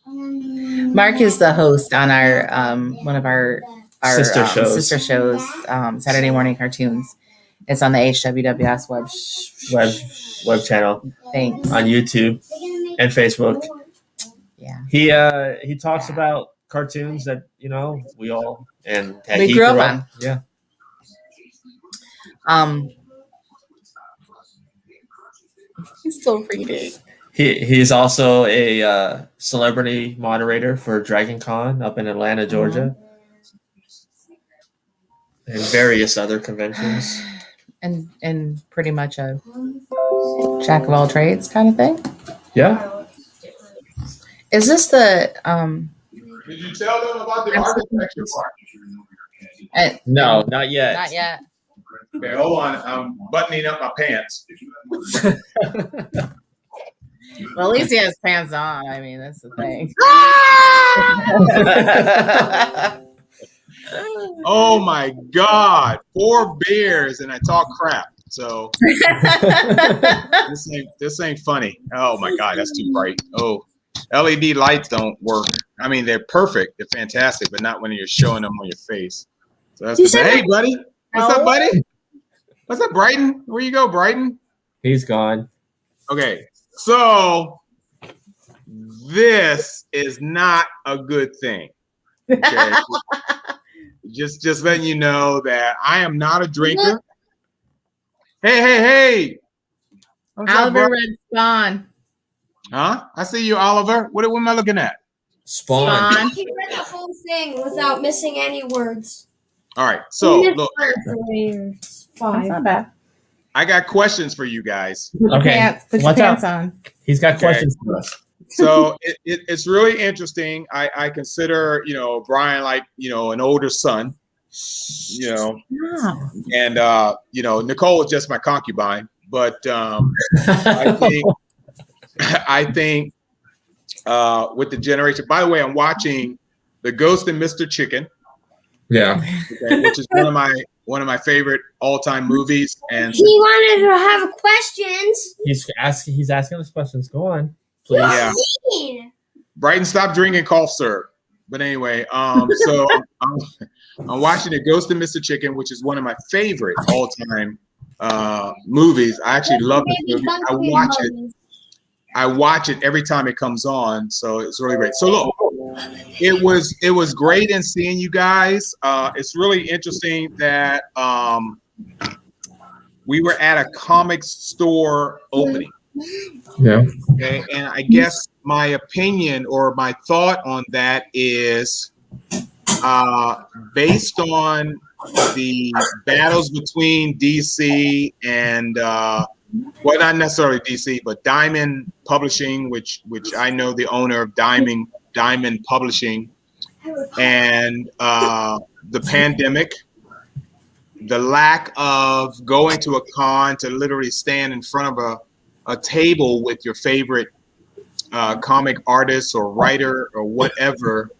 Mark is the host on our one of our Sister shows. sister shows, Saturday morning cartoons. It's on the HWWS Web channel Thanks. on YouTube and Facebook. Yeah. He talks about cartoons that we all and that We he grew up on. Yeah. He's still reading. He's also a celebrity moderator for Dragon Con up in Atlanta, Georgia, and various other conventions. And pretty much a jack of all trades kind of thing. Yeah. Is this the Did you tell them about the architecture part? No, not yet. Not yet. Okay, hold on. I'm buttoning up my pants. Well, at least he has pants on. I mean, that's the thing. Oh my God. 4 beers and I talk crap. So this ain't funny. Oh my God, that's too bright. Oh, LED lights don't work. I mean, they're perfect. They're fantastic, but not when you're showing them on your face. So that's hey, buddy. What's up, buddy? What's up, Brighton? Where you go, Brighton? He's gone. Okay, so this is not a good thing. Okay? just letting you know that I am not a drinker. Hey. What's up, Oliver bro? Red Spawn. Huh? I see you, Oliver. What am I looking at? Spawn. He read the whole thing without missing any words. All right, so look, That's not bad. I got questions for you guys. Okay. Put your What's pants up? on. He's got Okay. questions for us. So it's really interesting. I consider, Brian like, an older son, Wow. and, Nicole is just my concubine, but I think with the generation, by the way, I'm watching The Ghost and Mr. Chicken, Yeah. okay, which is one of my favorite all-time movies. And He wanted to have questions. He's asking us questions. Go on, please. yeah, Mean. Brighton, stop drinking cough syrup. But anyway, so I'm watching The Ghost and Mr. Chicken, which is one of my favorite all-time movies. I actually love this movie. I watch it every time it comes on, so it's really great. So look, it was great in seeing you guys. It's really interesting that we were at a comic store opening. Yeah. Okay, and I guess my opinion or my thought on that is based on the battles between DC and well, not necessarily DC, but Diamond Publishing, which I know the owner of Diamond Publishing, and the pandemic, the lack of going to a con to literally stand in front of a table with your favorite comic artist or writer or whatever.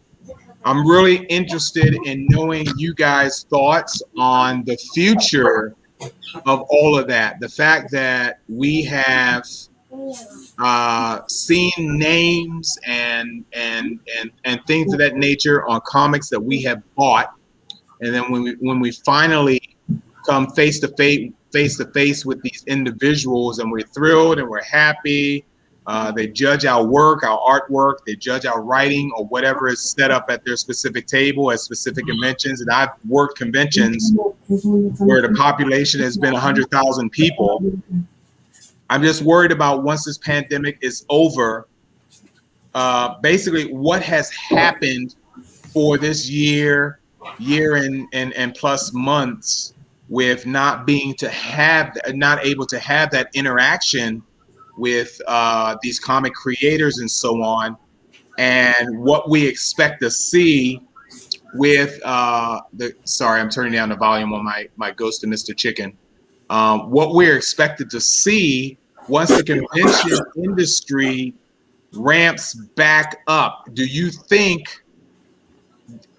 I'm really interested in knowing you guys' thoughts on the future of all of that. The fact that we have seen names and things of that nature on comics that we have bought, and then when we finally come face to face with these individuals, and we're thrilled and we're happy. They judge our work, our artwork. They judge our writing or whatever is set up at their specific table at specific conventions. And I've worked conventions where the population has been 100,000 people. I'm just worried about once this pandemic is over, basically what has happened for this year and plus months with not able to have that interaction with these comic creators and so on, and what we expect to see with sorry, I'm turning down the volume on my Ghost of Mr. Chicken. what we're expected to see once the convention industry ramps back up. Do you think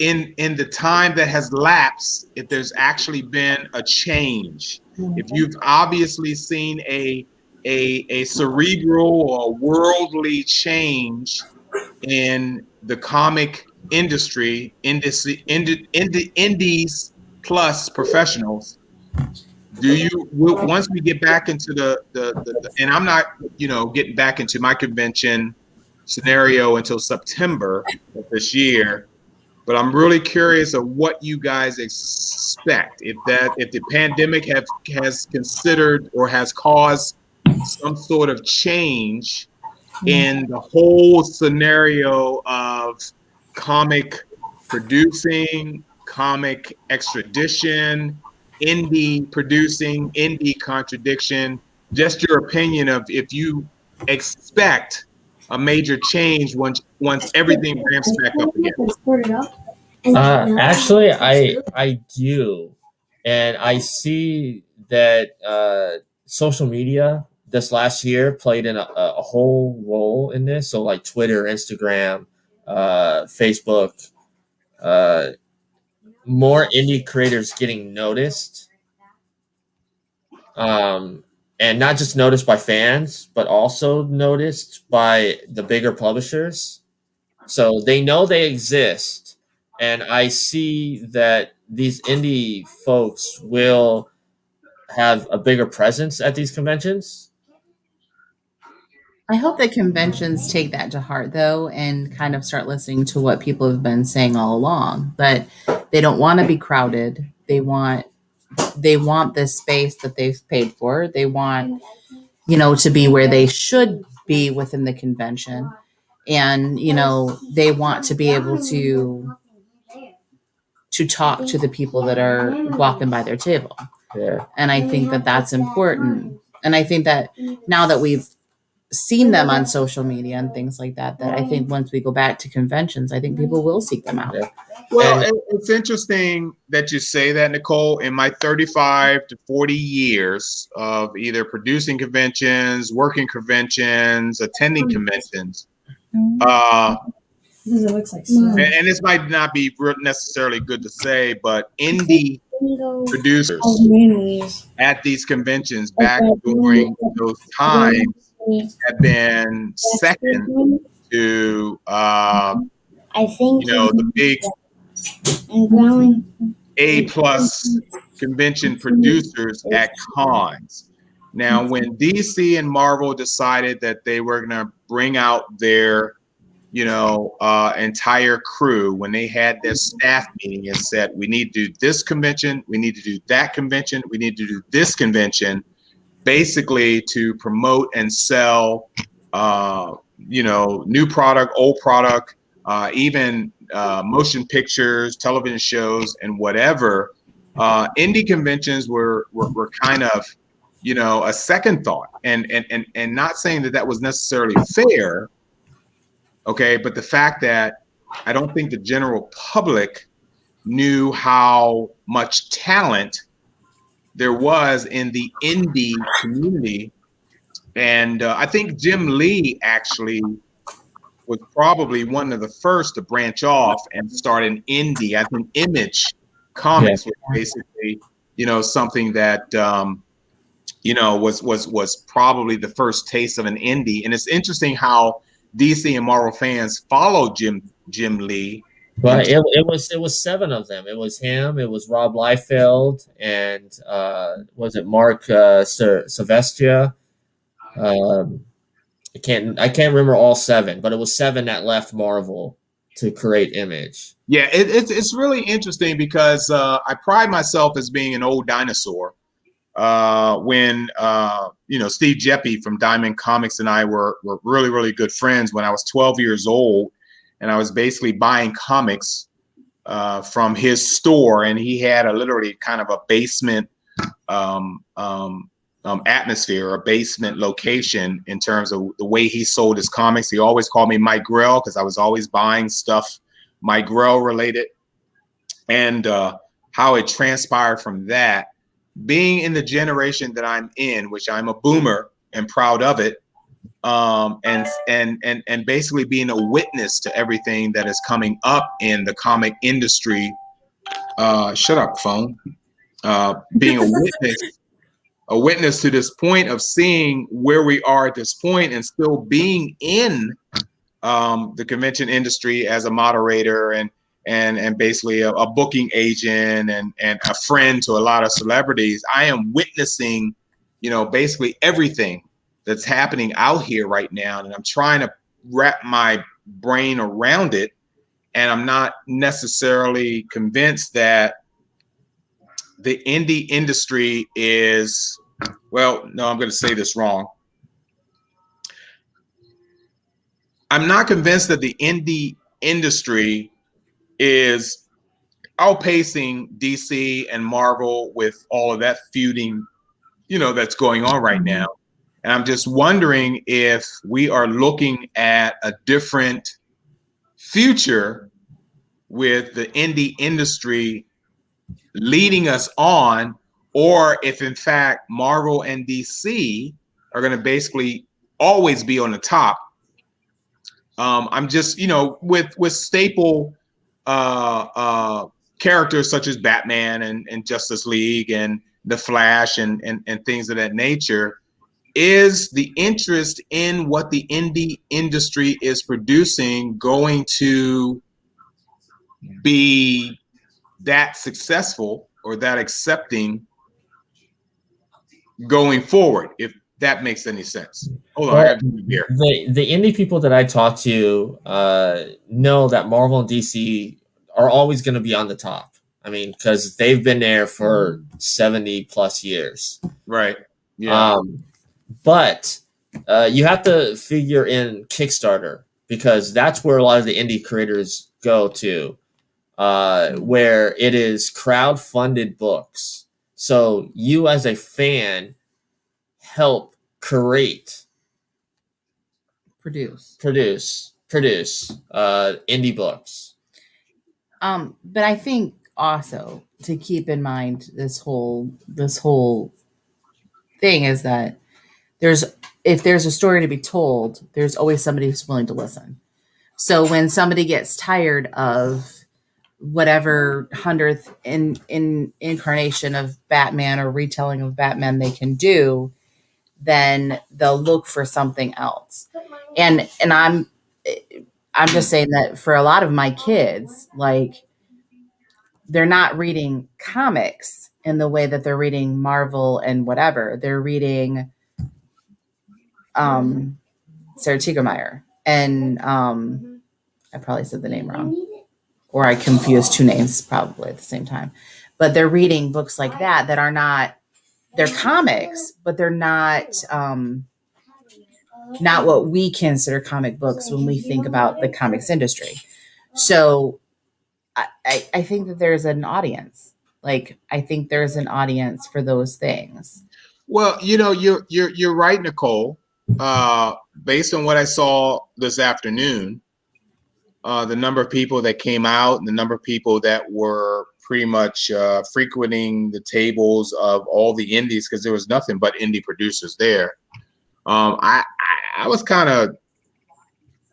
in the time that has lapsed, if there's actually been a change? If you've obviously seen a cerebral or worldly change in the comic industry, indies plus professionals, do you, once we get back into the and I'm not, getting back into my convention scenario until September of this year, but I'm really curious of what you guys expect if the pandemic has considered or has caused some sort of change in the whole scenario of comic producing, comic extradition, indie producing, indie contradiction. Just your opinion of if you expect a major change once everything ramps back up again. Actually, I do, and I see that social media this last year played in a whole role in this. So like Twitter, Instagram, Facebook, more indie creators getting noticed, and not just noticed by fans, but also noticed by the bigger publishers. So they know they exist, and I see that these indie folks will have a bigger presence at these conventions. I hope that conventions take that to heart, though, and kind of start listening to what people have been saying all along. But they don't want to be crowded. They want this space that they've paid for. They want, to be where they should be within the convention, and they want to be able to talk to the people that are walking by their table. Yeah. And I think that that's important. And I think that now that we've seen them on social media and things like that, I think once we go back to conventions, I think people will seek them out. Yeah. Well, it's interesting that you say that, Nicole. In my 35 to 40 years of either producing conventions, working conventions, attending conventions, Because it looks like slime. and this might not be necessarily good to say, but indie producers at these conventions back during those times have been second to I think the big A+ convention producers at cons. Now, when DC and Marvel decided that they were going to bring out their entire crew, when they had their staff meeting and said, we need to do this convention, we need to do that convention, we need to do this convention, basically to promote and sell, new product, old product, even motion pictures, television shows, and whatever. Indie conventions were kind of, a second thought, and not saying that was necessarily fair. Okay, but the fact that I don't think the general public knew how much talent there was in the indie community. And I think Jim Lee actually was probably one of the first to branch off and start an indie. I think Image Comics was basically, something that, was probably the first taste of an indie. And it's interesting how DC and Marvel fans followed Jim Lee. But it was 7 of them. It was him. It was Rob Liefeld, and was it Mark Silvestria? I can't remember all 7, but it was 7 that left Marvel to create Image. Yeah, it's really interesting because I pride myself as being an old dinosaur. When Steve Jeppy from Diamond Comics and I were really, really good friends when I was 12 years old, and I was basically buying comics from his store, and he had literally kind of a basement atmosphere, a basement location in terms of the way he sold his comics. He always called me Mike Grell because I was always buying stuff Mike Grell related, and how it transpired from that being in the generation that I'm in, which I'm a boomer and proud of it, and basically being a witness to everything that is coming up in the comic industry. Shut up, phone. Being a witness to this point of seeing where we are at this point and still being in the convention industry as a moderator and basically a booking agent and a friend to a lot of celebrities. I am witnessing, basically everything that's happening out here right now. And I'm trying to wrap my brain around it. And I'm not necessarily convinced that the indie industry is, well, no, I'm going to say this wrong. I'm not convinced that the indie industry is outpacing DC and Marvel with all of that feuding, that's going on right now. And I'm just wondering if we are looking at a different future with the indie industry leading us on, or if in fact Marvel and DC are going to basically always be on the top. I'm just, with staple characters such as Batman and Justice League and The Flash and things of that nature, is the interest in what the indie industry is producing going to be that successful or that accepting going forward, if that makes any sense? Hold on, I have to be here. The indie people that I talk to know that Marvel and DC are always going to be on the top. I mean, because they've been there for 70 plus years. Right. Yeah. But you have to figure in Kickstarter, because that's where a lot of the indie creators go to, where it is crowd-funded books. So you as a fan help create, produce indie books. But I think also to keep in mind this whole thing is that if there's a story to be told, there's always somebody who's willing to listen. So when somebody gets tired of whatever 100th incarnation of Batman or retelling of Batman they can do, then they'll look for something else. And I'm just saying that for a lot of my kids, like, they're not reading comics in the way that they're reading Marvel and whatever. They're reading Sarah Teagermeyer and I probably said the name wrong, or I confused two names probably at the same time. But they're reading books like that are not, they're comics, but they're not what we consider comic books when we think about the comics industry. So I think that there's an audience. Like, I think there's an audience for those things. Well, you're right, Nicole. Based on what I saw this afternoon, the number of people that came out and the number of people that were pretty much frequenting the tables of all the indies, because there was nothing but indie producers there. I was kind of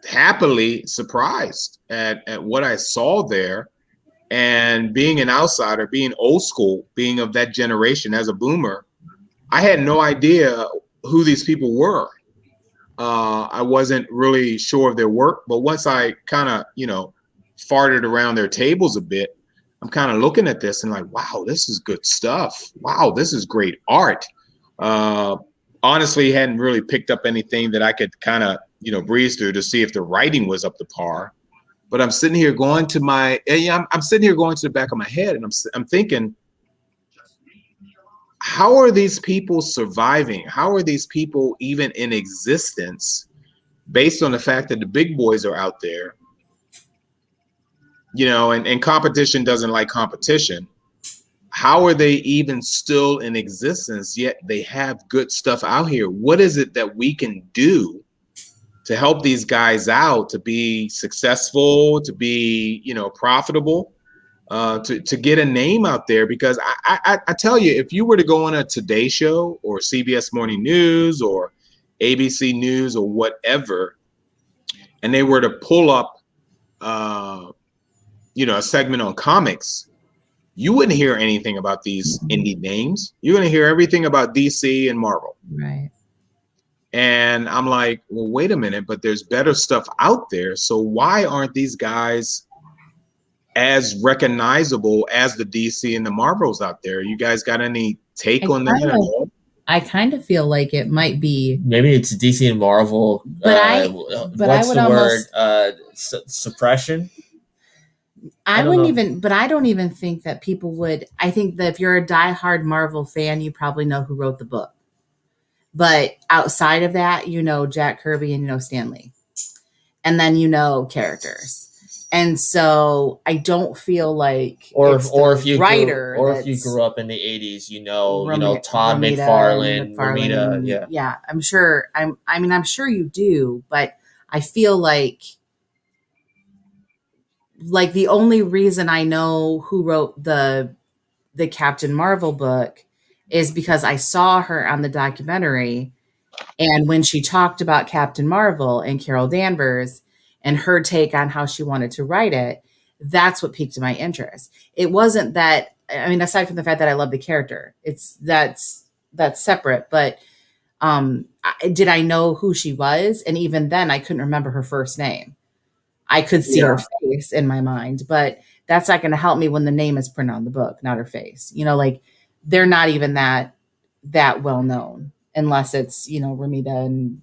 happily surprised at what I saw there. And being an outsider, being old school, being of that generation as a boomer, I had no idea who these people were. I wasn't really sure of their work, but once I kind of, farted around their tables a bit, I'm kind of looking at this and like, wow, this is good stuff. Wow, this is great art. Honestly, hadn't really picked up anything that I could kind of, breeze through to see if the writing was up to par. But I'm sitting here going to I'm sitting here going to the back of my head, and I'm thinking, how are these people surviving? How are these people even in existence, based on the fact that the big boys are out there, and competition doesn't like competition. How are they even still in existence, yet they have good stuff out here? What is it that we can do to help these guys out to be successful, to be, profitable? to get a name out there, because I tell you, if you were to go on a Today Show or CBS Morning News or ABC News or whatever, and they were to pull up, a segment on comics, you wouldn't hear anything about these indie names. You're going to hear everything about DC and Marvel. Right. And I'm like, well, wait a minute, but there's better stuff out there. So why aren't these guys as recognizable as the DC and the Marvels out there? You guys got any take on that at all? I kind of feel like it might be. Maybe it's DC and Marvel. But what's the word? Suppression? I wouldn't even, but I don't even think that people would. I think that if you're a diehard Marvel fan, you probably know who wrote the book. But outside of that, you know Jack Kirby and you know Stan Lee. And then you know characters. And so I don't feel like if you grew up in the 80s, you know Todd McFarlane, Romita, yeah. I'm sure you do, but I feel like the only reason I know who wrote the Captain Marvel book is because I saw her on the documentary, and when she talked about Captain Marvel and Carol Danvers and her take on how she wanted to write it, that's what piqued my interest. It wasn't that, I mean, aside from the fact that I love the character, that's separate, but did I know who she was? And even then I couldn't remember her first name. I could see her face in my mind, but that's not going to help me when the name is printed on the book, not her face. They're not even that well known unless it's, Romita and,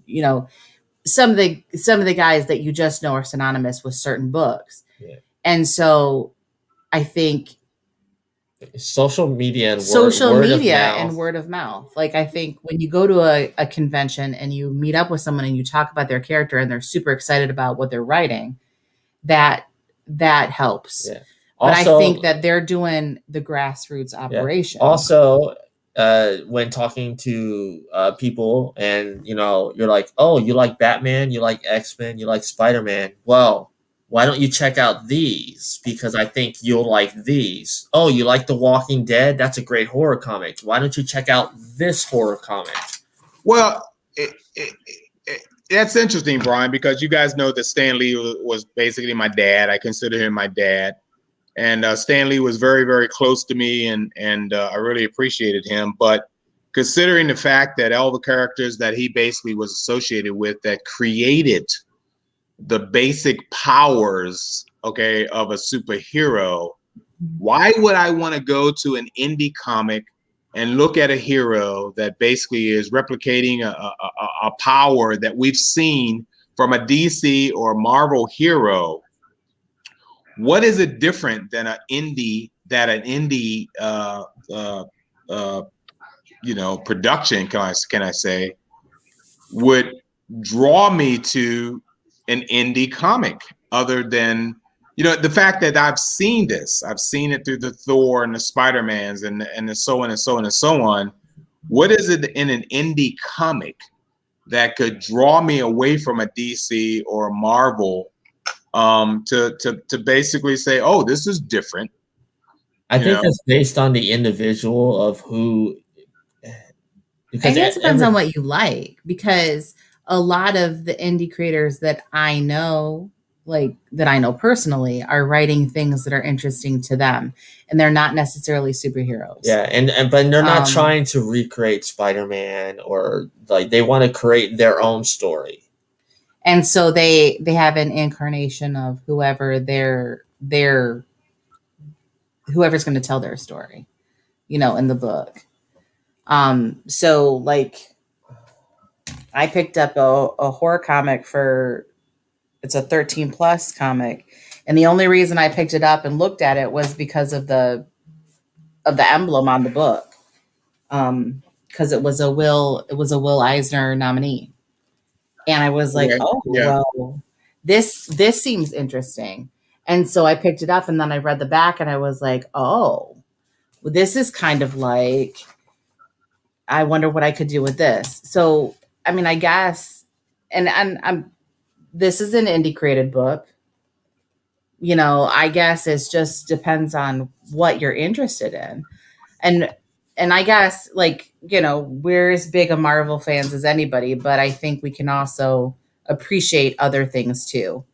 some of the guys that you just know are synonymous with certain books. Yeah. And so I think social media and word of mouth. Like, I think when you go to a convention and you meet up with someone and you talk about their character and they're super excited about what they're writing, that helps. Yeah. But I think that they're doing the grassroots operation. Yeah. Also, when talking to people and, you're like, oh, you like Batman, you like X-Men, you like Spider-Man. Well, why don't you check out these? Because I think you'll like these. Oh, you like The Walking Dead? That's a great horror comic. Why don't you check out this horror comic? Well, that's interesting, Brian, because you guys know that Stan Lee was basically my dad. I consider him my dad. And Stan Lee was very, very close to me, and I really appreciated him. But considering the fact that all the characters that he basically was associated with that created the basic powers, of a superhero, why would I want to go to an indie comic and look at a hero that basically is replicating a power that we've seen from a DC or Marvel hero? What is it different than an indie production, can I say, would draw me to an indie comic, other than, the fact that I've seen this. I've seen it through the Thor and the Spider-Mans and the so on and so on and so on. What is it in an indie comic that could draw me away from a DC or a Marvel to basically say, oh, this is different? I think that's based on the individual of who. I think it depends on what you like, because a lot of the indie creators that I know personally, are writing things that are interesting to them, and they're not necessarily superheroes. Yeah, but they're not trying to recreate Spider-Man, or they want to create their own story. And so they have an incarnation of whoever's going to tell their story, in the book. So I picked up a horror comic it's a 13 plus comic. And the only reason I picked it up and looked at it was because of the emblem on the book. Cause it was a Will Eisner nominee. And I was like, well, this seems interesting. And so I picked it up, and then I read the back, and I was like, oh, well, this is kind of like, I wonder what I could do with this. So, I mean, I guess, and I'm this is an indie created book, I guess it just depends on what you're interested in. And I guess, like, we're as big a Marvel fans as anybody, but I think we can also appreciate other things too.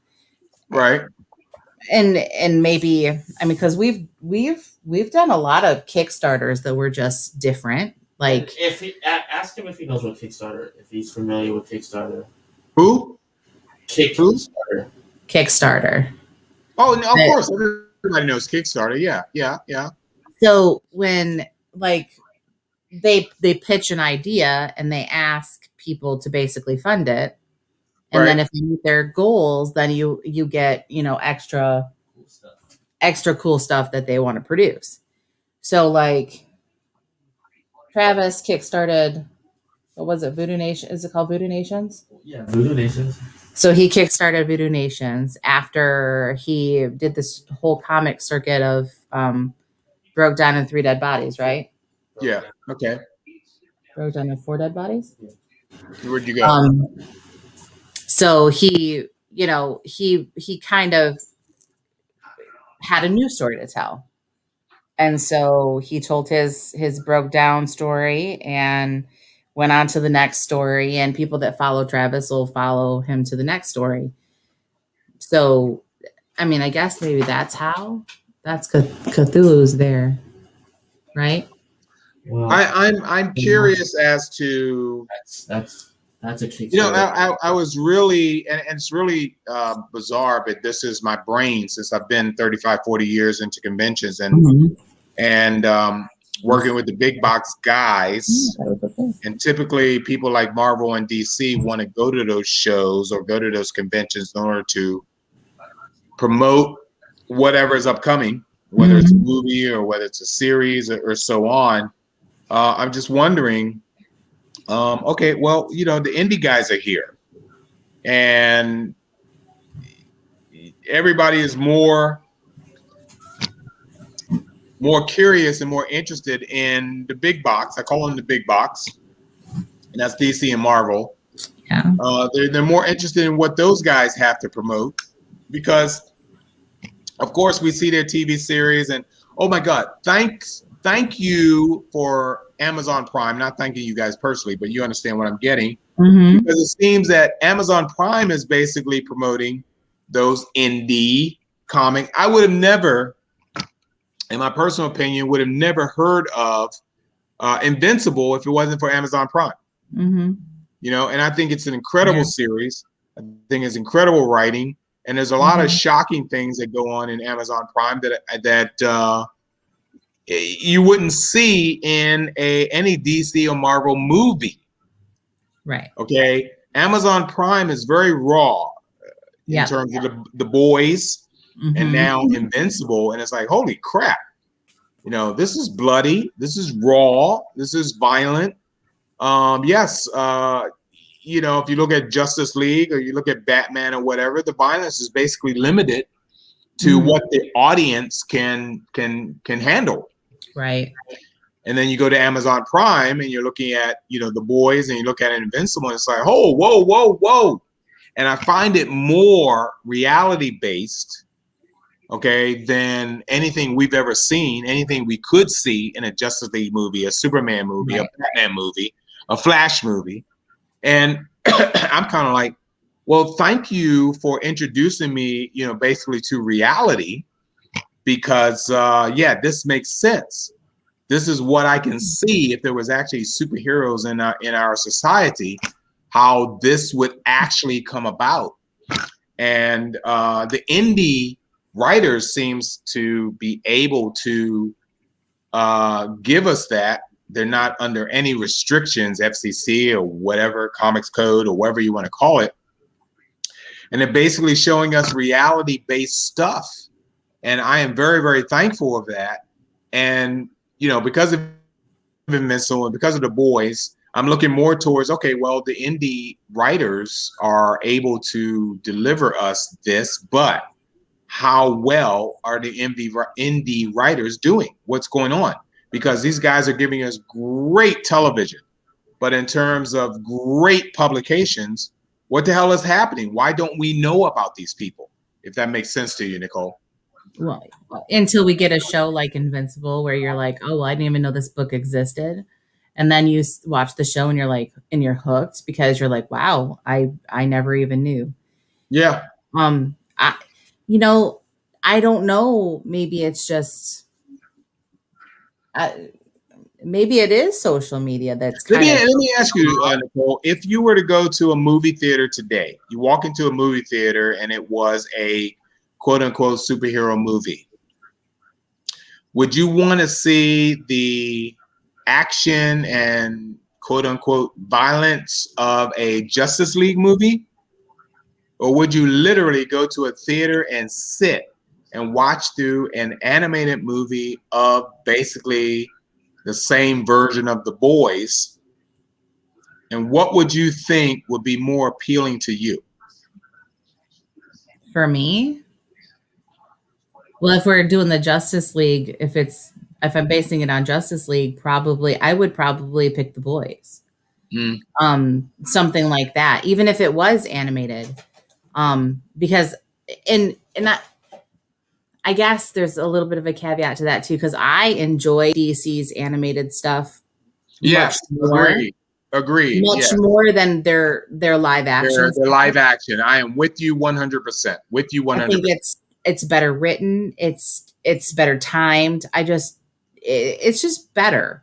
Right. And maybe, I mean, because we've done a lot of Kickstarters that were just different. Like, if he ask him if he knows what Kickstarter, if he's familiar with Kickstarter. Who? Kickstarter. Kickstarter. Oh, no, of course, everybody knows Kickstarter. Yeah. So when, like, they pitch an idea and they ask people to basically fund it, and then if they meet their goals, then you get extra cool stuff that they want to produce. So, like, Travis kickstarted, what was it, Voodoo Nation? Is it called Voodoo Nations? Yeah, Voodoo Nations. So he kickstarted Voodoo Nations after he did this whole comic circuit of Broke Down in 3 Dead Bodies, right? Yeah. Okay. Broke Down in 4 Dead Bodies? Where'd you go? So he kind of had a new story to tell. And so he told his broke down story and went on to the next story, and people that follow Travis will follow him to the next story. So, I mean, I guess maybe that's Cthulhu's there, right? Well, I'm curious as to that's a Kickstarter. I was really, and it's really bizarre, but this is my brain since I've been 35, 40 years into conventions and working with the big box guys. And typically people like Marvel and DC want to go to those shows or go to those conventions in order to promote whatever is upcoming, whether it's a movie or whether it's a series or so on. I'm just wondering, okay, well, the indie guys are here and everybody is more curious and more interested in the big box. I call them the big box, and that's DC and Marvel. Yeah. They're more interested in what those guys have to promote because, of course, we see their TV series and, oh my God, thank you for Amazon Prime. Not thanking you guys personally, but you understand what I'm getting. Because it seems that Amazon Prime is basically promoting those indie comics. I would have never, in my personal opinion, would have never heard of Invincible if it wasn't for Amazon Prime. And I think it's an incredible series. I think it's incredible writing, and there's a lot of shocking things that go on in Amazon Prime that you wouldn't see in any DC or Marvel movie. Right. Okay. Amazon Prime is very raw in terms of the boys and now Invincible. And it's like, holy crap. This is bloody. This is raw. This is violent. Yes. If you look at Justice League or you look at Batman or whatever, the violence is basically limited to what the audience can handle. Right. And then you go to Amazon Prime and you're looking at, the boys, and you look at Invincible and it's like, oh, whoa. And I find it more reality based, okay, than anything we've ever seen, anything we could see in a Justice League movie, a Superman movie, a Batman movie, a Flash movie. And I'm kind of like, well, thank you for introducing me, basically to reality, because this makes sense. This is what I can see if there was actually superheroes in our society, how this would actually come about. And the indie writers seems to be able to give us that. They're not under any restrictions, FCC or whatever, Comics Code or whatever you want to call it. And they're basically showing us reality-based stuff. And I am very, very thankful of that. And, because of Invincible and because of the boys, I'm looking more towards, okay, well, the indie writers are able to deliver us this, but how well are the indie writers doing? What's going on? Because these guys are giving us great television, but in terms of great publications, what the hell is happening? Why don't we know about these people? if that makes sense to you, Nicole. Well, until we get a show like Invincible where you're like, oh, well, I didn't even know this book existed. And then you watch the show and you're like, and you're hooked because you're like, wow, I never even knew. Yeah. I don't know. Maybe it's just, maybe it is social media that's Let me ask you, Nicole, if you were to go to a movie theater today, you walk into a movie theater and it was a quote unquote superhero movie, would you want to see the action and quote unquote violence of a Justice League movie? Or would you literally go to a theater and sit and watch through an animated movie of basically the same version of The Boys? And what would you think would be more appealing to you? For me? Well, if we're doing the Justice League, if I'm basing it on Justice League, I would probably pick The Boys. Something like that, even if it was animated. Because I guess there's a little bit of a caveat to that too, because I enjoy DC's animated stuff. Yes, agreed. Much more than their live action. Their live action. I am with you 100%. With you 100%. I think it's better written. It's better timed. It's just better.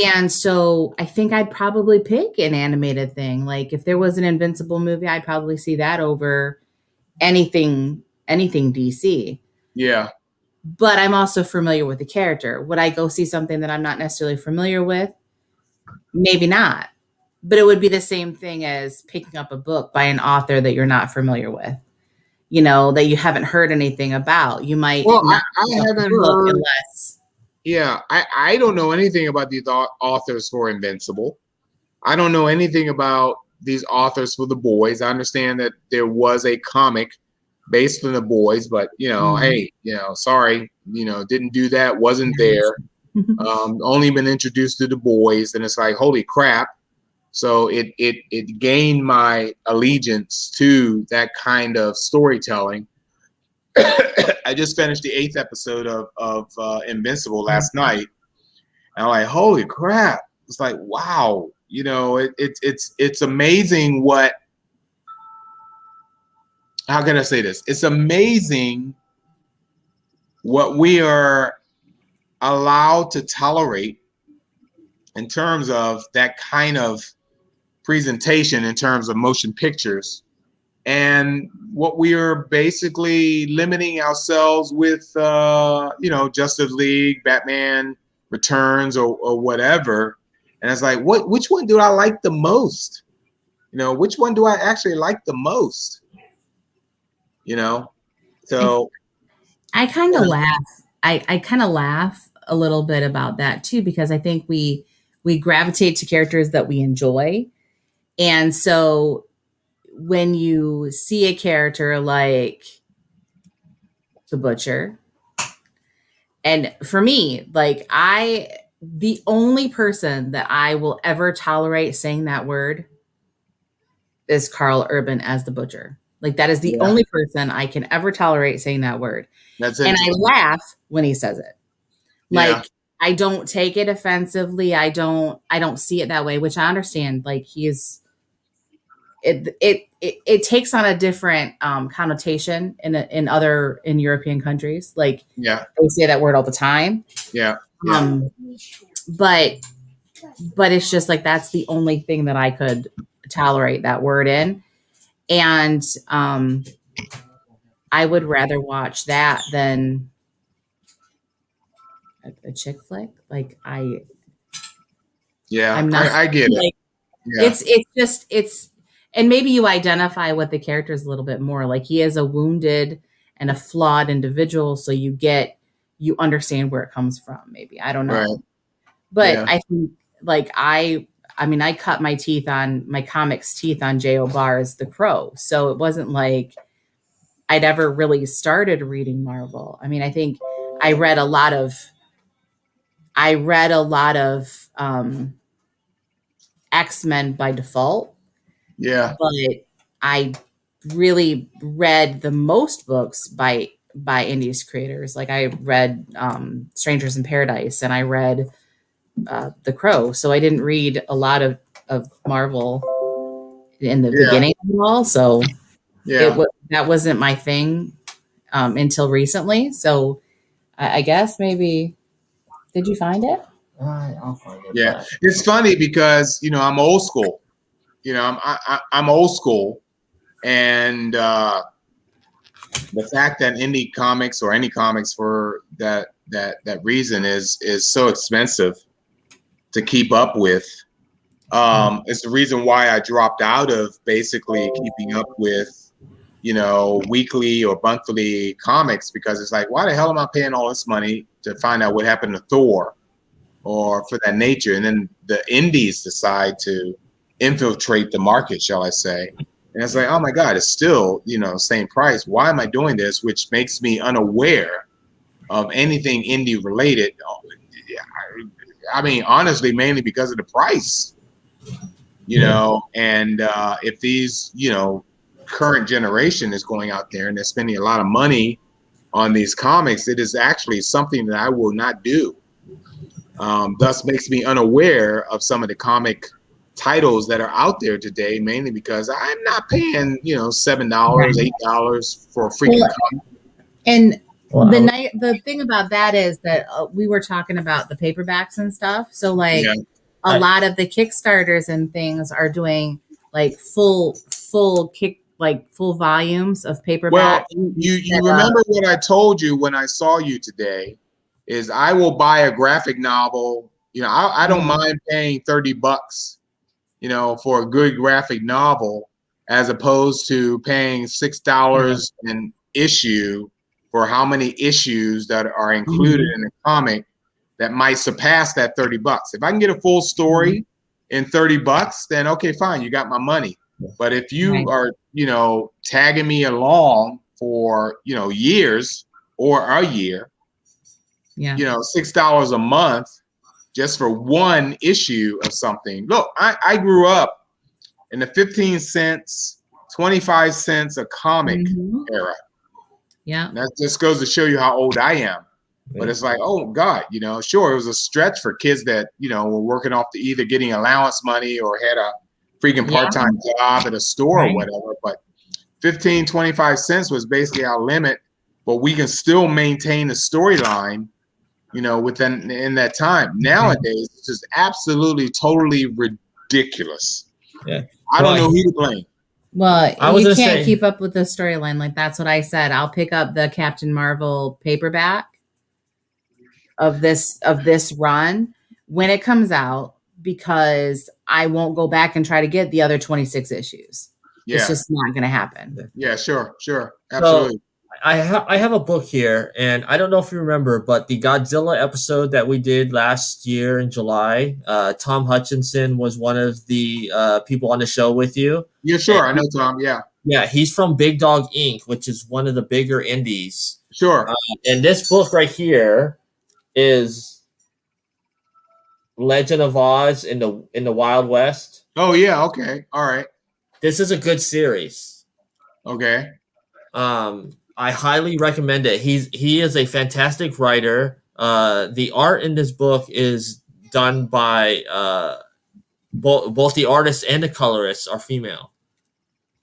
And so I think I'd probably pick an animated thing. Like if there was an Invincible movie, I'd probably see that over anything DC. Yeah. But I'm also familiar with the character. Would I go see something that I'm not necessarily familiar with? Maybe not. But it would be the same thing as picking up a book by an author that you're not familiar with, that you haven't heard anything about. You might. Well, I haven't heard. Unless. Yeah, I don't know anything about these authors for Invincible. I don't know anything about these authors for The Boys. I understand that there was a comic based on The Boys, but hey, sorry, didn't do that, wasn't there. Only been introduced to The Boys, and it's like, holy crap. So it gained my allegiance to that kind of storytelling. I just finished the 8th episode of Invincible last night, and I'm like, holy crap! It's like, wow, it's amazing what. How can I say this? It's amazing what we are allowed to tolerate in terms of that kind of presentation in terms of motion pictures, and what we are basically limiting ourselves with, Justice League, Batman Returns, or whatever. And it's like, which one do I like the most? Which one do I actually like the most? So I kind of laugh. I kind of laugh a little bit about that too, because I think we gravitate to characters that we enjoy. And so when you see a character like the Butcher, and for me, like the only person that I will ever tolerate saying that word is Karl Urban as the Butcher. Like that is the only person I can ever tolerate saying that word. That's it. And I laugh when he says it. Like I don't take it offensively. I don't see it that way, which I understand. Like it takes on a different connotation in European countries. Like they say that word all the time. Yeah. But it's just like that's the only thing that I could tolerate that word in. And I would rather watch that than a chick flick. Like I get it. It's and maybe you identify with the characters a little bit more. Like he is a wounded and a flawed individual, so you understand where it comes from. Maybe I don't know, right. But I think like I cut my comics teeth on J.O. Barr's The Crow. So it wasn't like I'd ever really started reading Marvel. I mean, I think I read a lot of X-Men by default. Yeah. But I really read the most books by indies creators. Like I read Strangers in Paradise, and I read The Crow. So I didn't read a lot of Marvel in the Yeah. beginning of it all. So Yeah. that wasn't my thing until recently. So I guess maybe, did you find it? I'll find it. Yeah. but- It's funny because, I'm old school. I'm old school. And the fact that indie comics or any comics for that reason is so expensive to keep up with. It's the reason why I dropped out of basically keeping up with, weekly or monthly comics, because it's like, why the hell am I paying all this money to find out what happened to Thor or for that nature? And then the indies decide to infiltrate the market, shall I say. And it's like, oh my God, it's still, same price. Why am I doing this? Which makes me unaware of anything indie related. I mean, honestly, mainly because of the price, and if these, current generation is going out there and they're spending a lot of money on these comics, it is actually something that I will not do. Thus makes me unaware of some of the comic titles that are out there today, mainly because I'm not paying, $7, $8 for a freaking comic. And Well, the thing about that is that we were talking about the paperbacks and stuff. So like Yeah. a lot of the Kickstarters and things are doing like full volumes of paperback. Well, you remember what I told you when I saw you today is I will buy a graphic novel. I don't mind paying $30, for a good graphic novel, as opposed to paying $6 an issue for how many issues that are included in the comic that might surpass that $30. If I can get a full story in $30, then okay, fine, you got my money. But if you are, tagging me along for, years or a year, $6 a month just for one issue of something. Look, I grew up in the 15 cents, 25 cents a comic era. Yeah. And that just goes to show you how old I am. But it's like, oh God, sure, it was a stretch for kids that, were working off the either getting allowance money or had a freaking part-time job at a store or whatever. But 15, 25 cents was basically our limit, but we can still maintain the storyline, within in that time. Nowadays, it's just absolutely, totally ridiculous. Yeah. I don't know who to blame. Well, I was you gonna can't say- keep up with the storyline. Like that's what I said. I'll pick up the Captain Marvel paperback of this run when it comes out, because I won't go back and try to get the other 26 issues. Yeah. It's just not going to happen. Yeah, sure. Absolutely. I have a book here, and I don't know if you remember, but the Godzilla episode that we did last year in July, Tom Hutchinson was one of the people on the show with you. Yeah, sure. I know Tom. Yeah. Yeah, he's from Big Dog Inc., which is one of the bigger indies. Sure. And this book right here is Legend of Oz in the Wild West. Oh yeah. Okay. All right. This is a good series. Okay. I highly recommend it. He is a fantastic writer. The art in this book is done by both the artist and the colorist are female.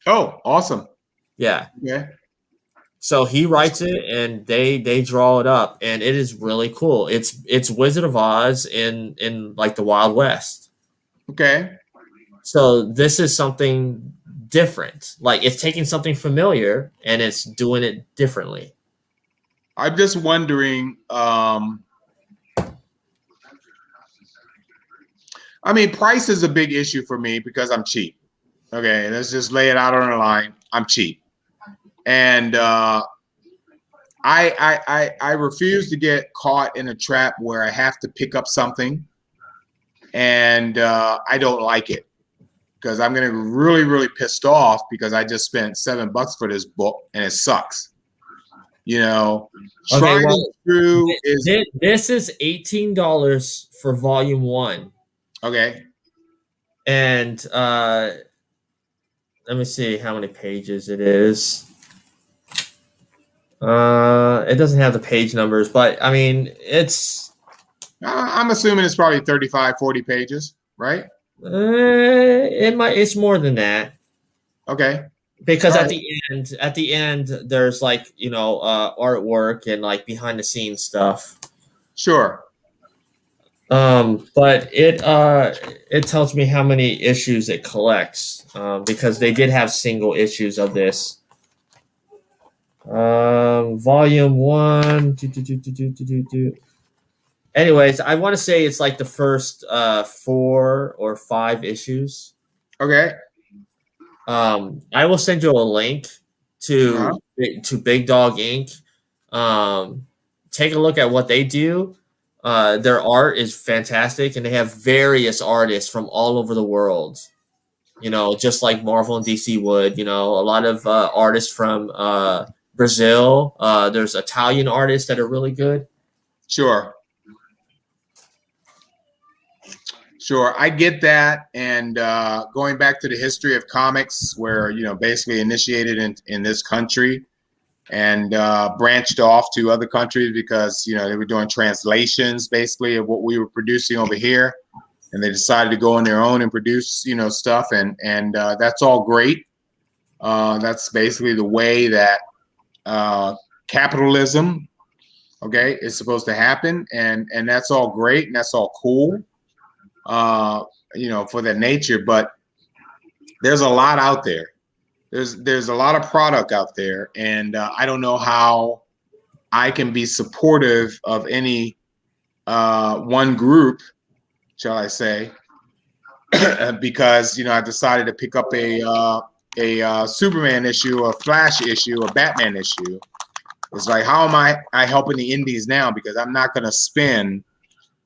Oh, awesome. Yeah. Okay. So he writes it and they draw it up, and it is really cool. It's Wizard of Oz in like the Wild West. Okay. So this is something different. Like it's taking something familiar and it's doing it differently. I'm just wondering. Price is a big issue for me because I'm cheap. Okay, let's just lay it out on the line. I'm cheap, and I refuse to get caught in a trap where I have to pick up something, and I don't like it, because I'm gonna be really, really pissed off because I just spent $7 for this book and it sucks. Trying through is This is $18 for volume 1. okay. And let me see how many pages it is. It doesn't have the page numbers, but I mean, I'm assuming it's probably 35, 40 pages, right? it's more than that. Okay. Because All at right. the end, there's like artwork and like behind the scenes stuff. Sure. But it tells me how many issues it collects. Because they did have single issues of this. Volume 1. Anyways, I want to say it's like the first 4 or 5 issues. Okay. I will send you a link Uh-huh. to Big Dog Inc. Take a look at what they do. Their art is fantastic, and they have various artists from all over the world. Just like Marvel and DC would. A lot of artists from Brazil. There's Italian artists that are really good. Sure. Sure, I get that. And going back to the history of comics, where basically initiated in this country and branched off to other countries because they were doing translations basically of what we were producing over here, and they decided to go on their own and produce stuff, and that's all great. That's basically the way that capitalism, okay, is supposed to happen, and that's all great and that's all cool. For that nature, but there's a lot out there. There's a lot of product out there, and I don't know how I can be supportive of any one group, shall I say, because I decided to pick up a Superman issue, a Flash issue, a Batman issue. It's like, how am I helping the indies now? Because I'm not going to spend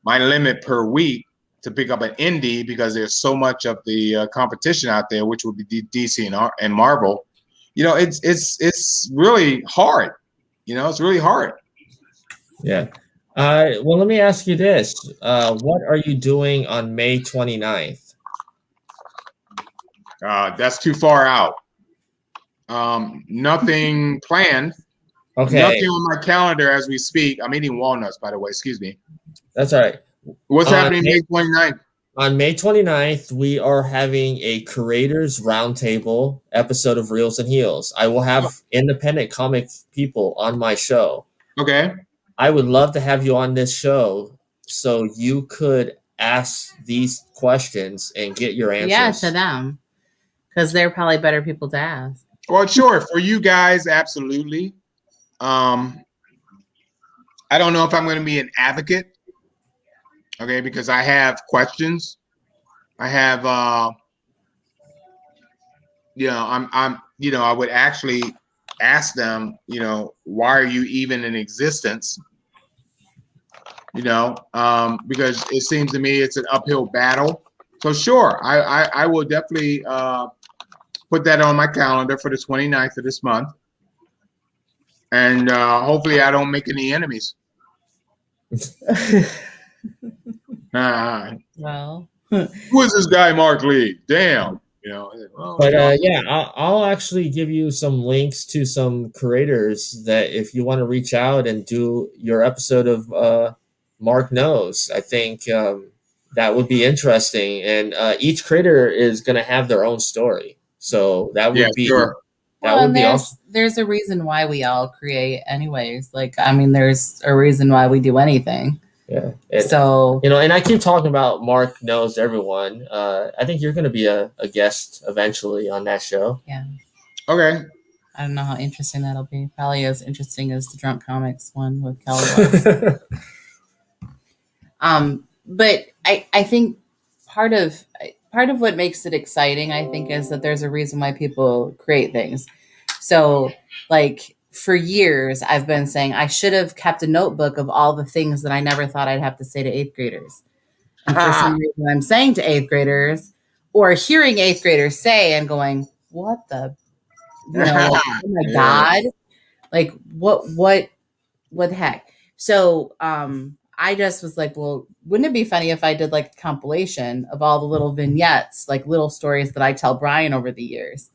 my limit per week to pick up an indie because there's so much of the competition out there, which would be DC and Marvel. It's really hard. It's really hard. Yeah. Well, let me ask you this. What are you doing on May 29th? That's too far out. Nothing planned. Okay. Nothing on my calendar as we speak. I'm eating walnuts, by the way. Excuse me. That's all right. What's happening May 29th? On May 29th, we are having a Creators Roundtable episode of Reels and Heels. I will have independent comic people on my show. Okay. I would love to have you on this show so you could ask these questions and get your answers. Yeah, to them. Because they're probably better people to ask. Well, sure. For you guys, absolutely. I don't know if I'm going to be an advocate. Okay, because I have questions. I have, I would actually ask them, why are you even in existence? Because it seems to me it's an uphill battle. So sure, I will definitely put that on my calendar for the 29th of this month. And hopefully I don't make any enemies. Well, who is this guy, Mark Lee? Damn. But I'll actually give you some links to some creators that if you want to reach out and do your episode of Mark Knows, I think that would be interesting. And each creator is going to have their own story. So that would be sure. That would be awesome. There's a reason why we all create anyways. There's a reason why we do anything. Yeah. So and I keep talking about Mark Knows Everyone. I think you're going to be a guest eventually on that show. Yeah. Okay. I don't know how interesting that'll be. Probably as interesting as the Drunk Comics one with Kelly was. But I think part of what makes it exciting, I think, is that there's a reason why people create things. So, for years, I've been saying I should have kept a notebook of all the things that I never thought I'd have to say to 8th graders. And for some reason, I'm saying to 8th graders or hearing 8th graders say and going, what the, oh my God, what the heck? So, I just was like, well, wouldn't it be funny if I did a compilation of all the little vignettes, little stories that I tell Brian over the years?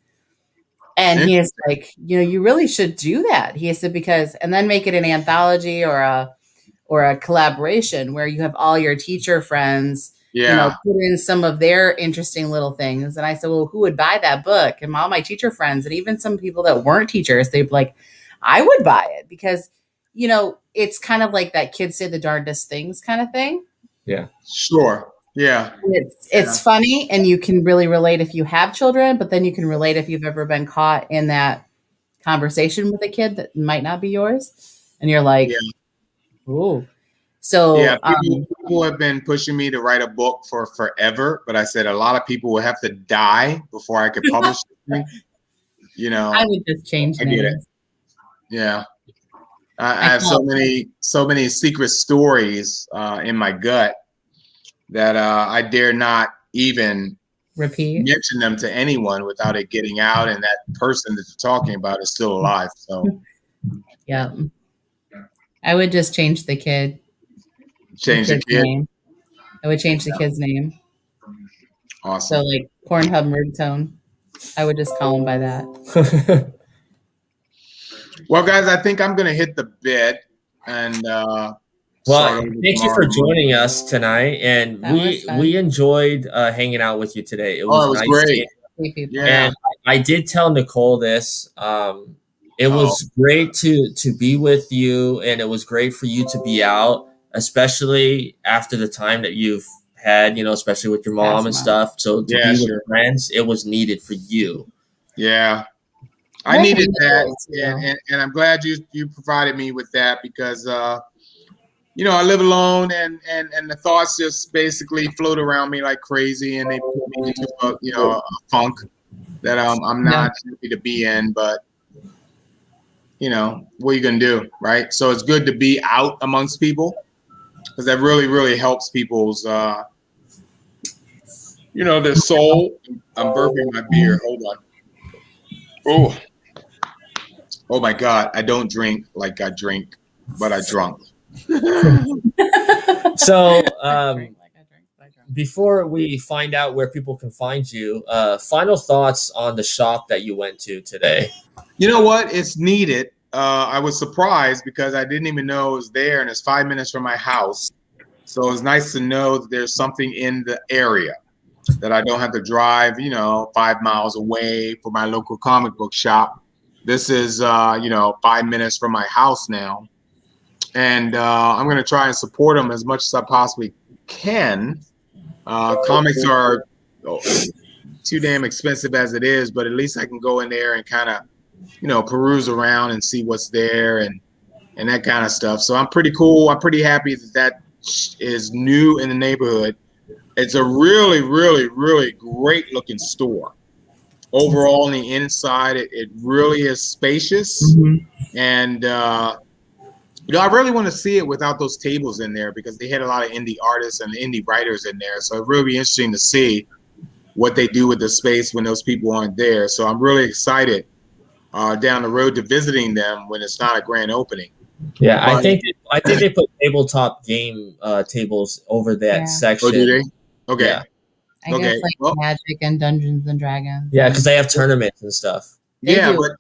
And he is like, you really should do that. He said, because, and then make it an anthology or a collaboration where you have all your teacher friends, put in some of their interesting little things. And I said, well, who would buy that book? And all my teacher friends, and even some people that weren't teachers, they'd be like, I would buy it because, it's kind of like that kids say the darndest things kind of thing. Yeah. Sure. Yeah. It's funny, and you can really relate if you have children, but then you can relate if you've ever been caught in that conversation with a kid that might not be yours. And you're like, ooh. So people have been pushing me to write a book for forever, but I said a lot of people will have to die before I could publish it. I would just change names. Get it. Yeah. I have so many secret stories in my gut that I dare not even mention them to anyone without it getting out, and that person that you're talking about is still alive. So yeah, I would just change the kid. Change the kid. Name. I would change the kid's name. Awesome. So like Pornhub ringtone, I would just call him by that. Well, guys, I think I'm gonna hit the bed and. Well, thank you for joining us tonight, and we enjoyed hanging out with you today. It was nice great. And I did tell Nicole this. It was great to be with you, and it was great for you to be out, especially after the time that you've had, especially with your mom and stuff. So to be with your friends, it was needed for you. Yeah. I needed that, and I'm glad you provided me with that because I live alone, and the thoughts just basically float around me like crazy, and they put me into a funk that I'm not happy to be in. But what are you gonna do, right? So it's good to be out amongst people because that really, really helps people's their soul. I'm burping my beer. Hold on. Oh my God! I don't drink like I drink, but I drunk. So before we find out where people can find you, final thoughts on the shop that you went to today. You know what? It's needed. I was surprised because I didn't even know it was there, and it's 5 minutes from my house. So it's nice to know that there's something in the area that I don't have to drive, 5 miles away for my local comic book shop. This is, 5 minutes from my house now. And I'm going to try and support them as much as I possibly can. Comics are too damn expensive as it is, but at least I can go in there and kind of, peruse around and see what's there and that kind of stuff. So I'm pretty cool. I'm pretty happy that is new in the neighborhood. It's a really, really, really great looking store. Overall, on the inside, it really is spacious. Mm-hmm. And, I really want to see it without those tables in there because they had a lot of indie artists and indie writers in there. So it'd really be interesting to see what they do with the space when those people aren't there. So I'm really excited down the road to visiting them when it's not a grand opening. Yeah, but I think they put tabletop game tables over that section. Oh, do they? Okay. Yeah. I guess Magic and Dungeons and Dragons. Yeah, because they have tournaments and stuff. But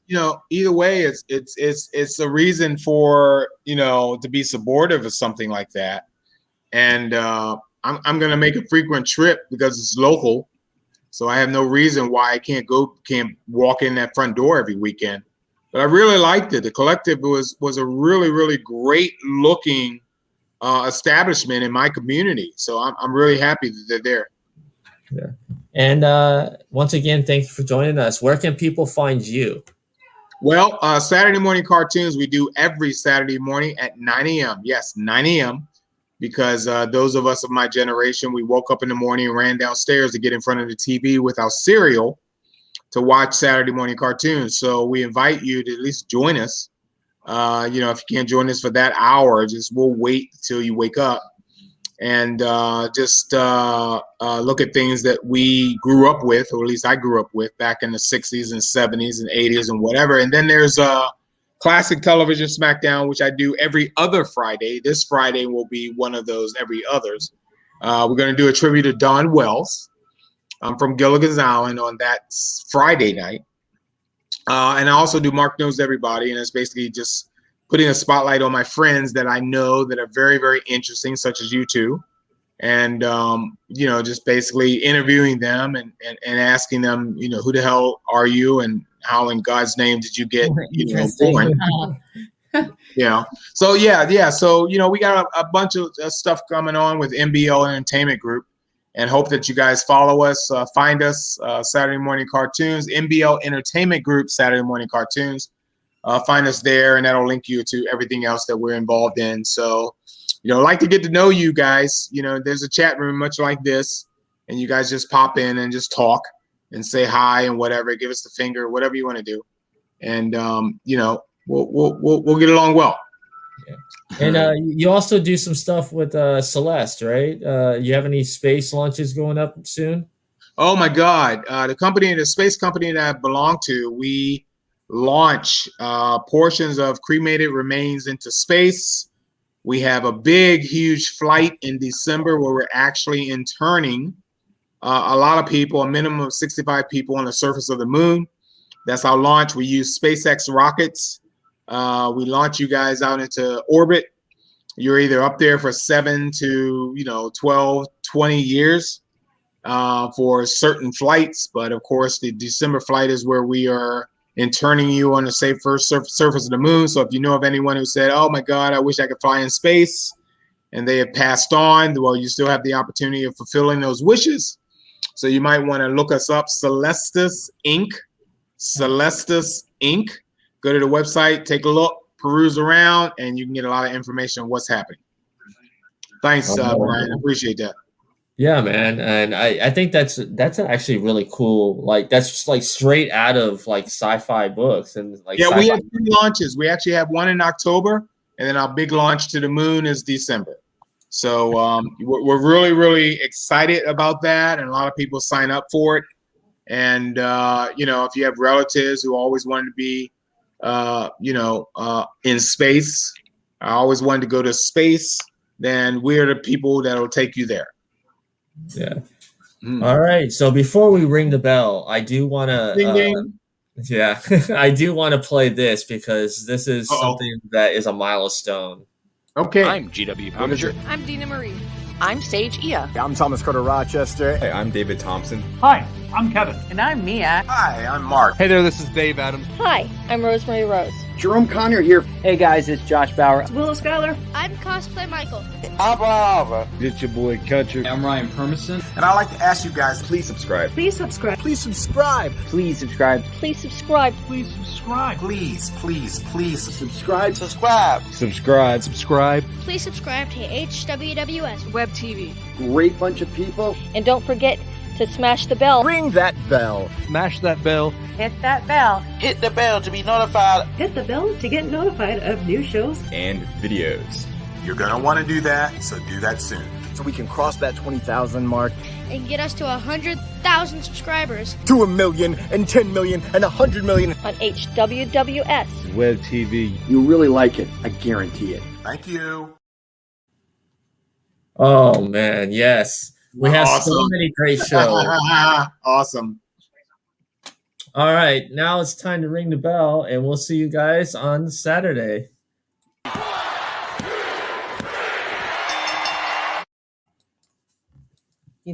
either way, it's a reason for to be supportive of something like that. And I'm gonna make a frequent trip because it's local, so I have no reason why I can't walk in that front door every weekend. But I really liked it. The Collective was a really, really great looking establishment in my community. So I'm really happy that they're there. Yeah. And once again, thank you for joining us. Where can people find you? Well, Saturday morning cartoons we do every Saturday morning at 9 a.m. Yes, 9 a.m. Because those of us of my generation, we woke up in the morning and ran downstairs to get in front of the TV with our cereal to watch Saturday morning cartoons. So we invite you to at least join us. If you can't join us for that hour, we'll wait till you wake up. And just look at things that we grew up with, or at least I grew up with back in the 60s and 70s and 80s and whatever. And then there's Classic Television Smackdown, which I do every other Friday. This Friday will be one of those every others. We're going to do a tribute to Dawn Wells from Gilligan's Island on that Friday night. And I also do Mark Knows Everybody, and it's basically just putting a spotlight on my friends that I know that are very, very interesting, such as you two. And, just basically interviewing them and asking them, who the hell are you and how in God's name did you get, born? So yeah. So, we got a bunch of stuff coming on with MBL Entertainment Group, and hope that you guys follow us, find us, Saturday Morning Cartoons, MBL Entertainment Group, Saturday Morning Cartoons. Find us there, and that'll link you to everything else that we're involved in. So, like to get to know you guys. There's a chat room much like this, and you guys just pop in and just talk and say hi and whatever. Give us the finger, whatever you want to do, and we'll get along well. Yeah. And you also do some stuff with Celeste, right? You have any space launches going up soon? Oh my God! The space company that I belong to, we launch portions of cremated remains into space. We have a big, huge flight in December where we're actually interning a lot of people, a minimum of 65 people on the surface of the moon. That's our launch. We use SpaceX rockets. We launch you guys out into orbit. You're either up there for 7 to 12, 20 years for certain flights. But of course, the December flight is where we are interning you on the safe first surface of the moon. So if you know of anyone who said, oh my God, I wish I could fly in space, and they have passed on, well, you still have the opportunity of fulfilling those wishes. So you might want to look us up, Celestis Inc. Celestis Inc. Go to the website, take a look, peruse around, and you can get a lot of information on what's happening. Thanks, Brian. I appreciate that. Yeah, man, and I think that's actually really cool. Like that's just like straight out of like sci-fi books and like. Yeah, we have 3 launches. We actually have one in October, and then our big launch to the moon is December. So we're really, really excited about that, and a lot of people sign up for it. And if you have relatives who always wanted to be, in space, I always wanted to go to space, then we're the people that'll take you there. Yeah. All right. So before we ring the bell, I do want to. Yeah, I do want to play this because this is something that is a milestone. Okay. I'm GW Punisher. I'm Dina Marie. I'm Sage Ia. I'm Thomas Carter Rochester. Hey, I'm David Thompson. Hi, I'm Kevin. And I'm Mia. Hi, I'm Mark. Hey there, this is Dave Adams. Hi, I'm Rosemary Rose. Jerome Conner here. Hey guys, it's Josh Bauer. Willow Schuyler. I'm Cosplay Michael. I'm Alva. It's your boy Country. I'm Ryan Permison. And I'd like to ask you guys, please subscribe. Please subscribe. Please subscribe. Please subscribe. Please subscribe. Please subscribe. Please subscribe. Subscribe. Please subscribe to HWWS Web TV. Great bunch of people. And don't forget to smash the bell. Ring that bell. Smash that bell. Hit that bell. Hit the bell to be notified. Hit the bell to get notified of new shows and videos. You're going to want to do that, so do that soon. So we can cross that 20,000 mark. And get us to 100,000 subscribers. To 1 million and 10 million and 100 million. On HWWS. Web TV. You really like it. I guarantee it. Thank you. Oh, man. Yes. We have so many great shows. Awesome. All right. Now it's time to ring the bell, and we'll see you guys on Saturday.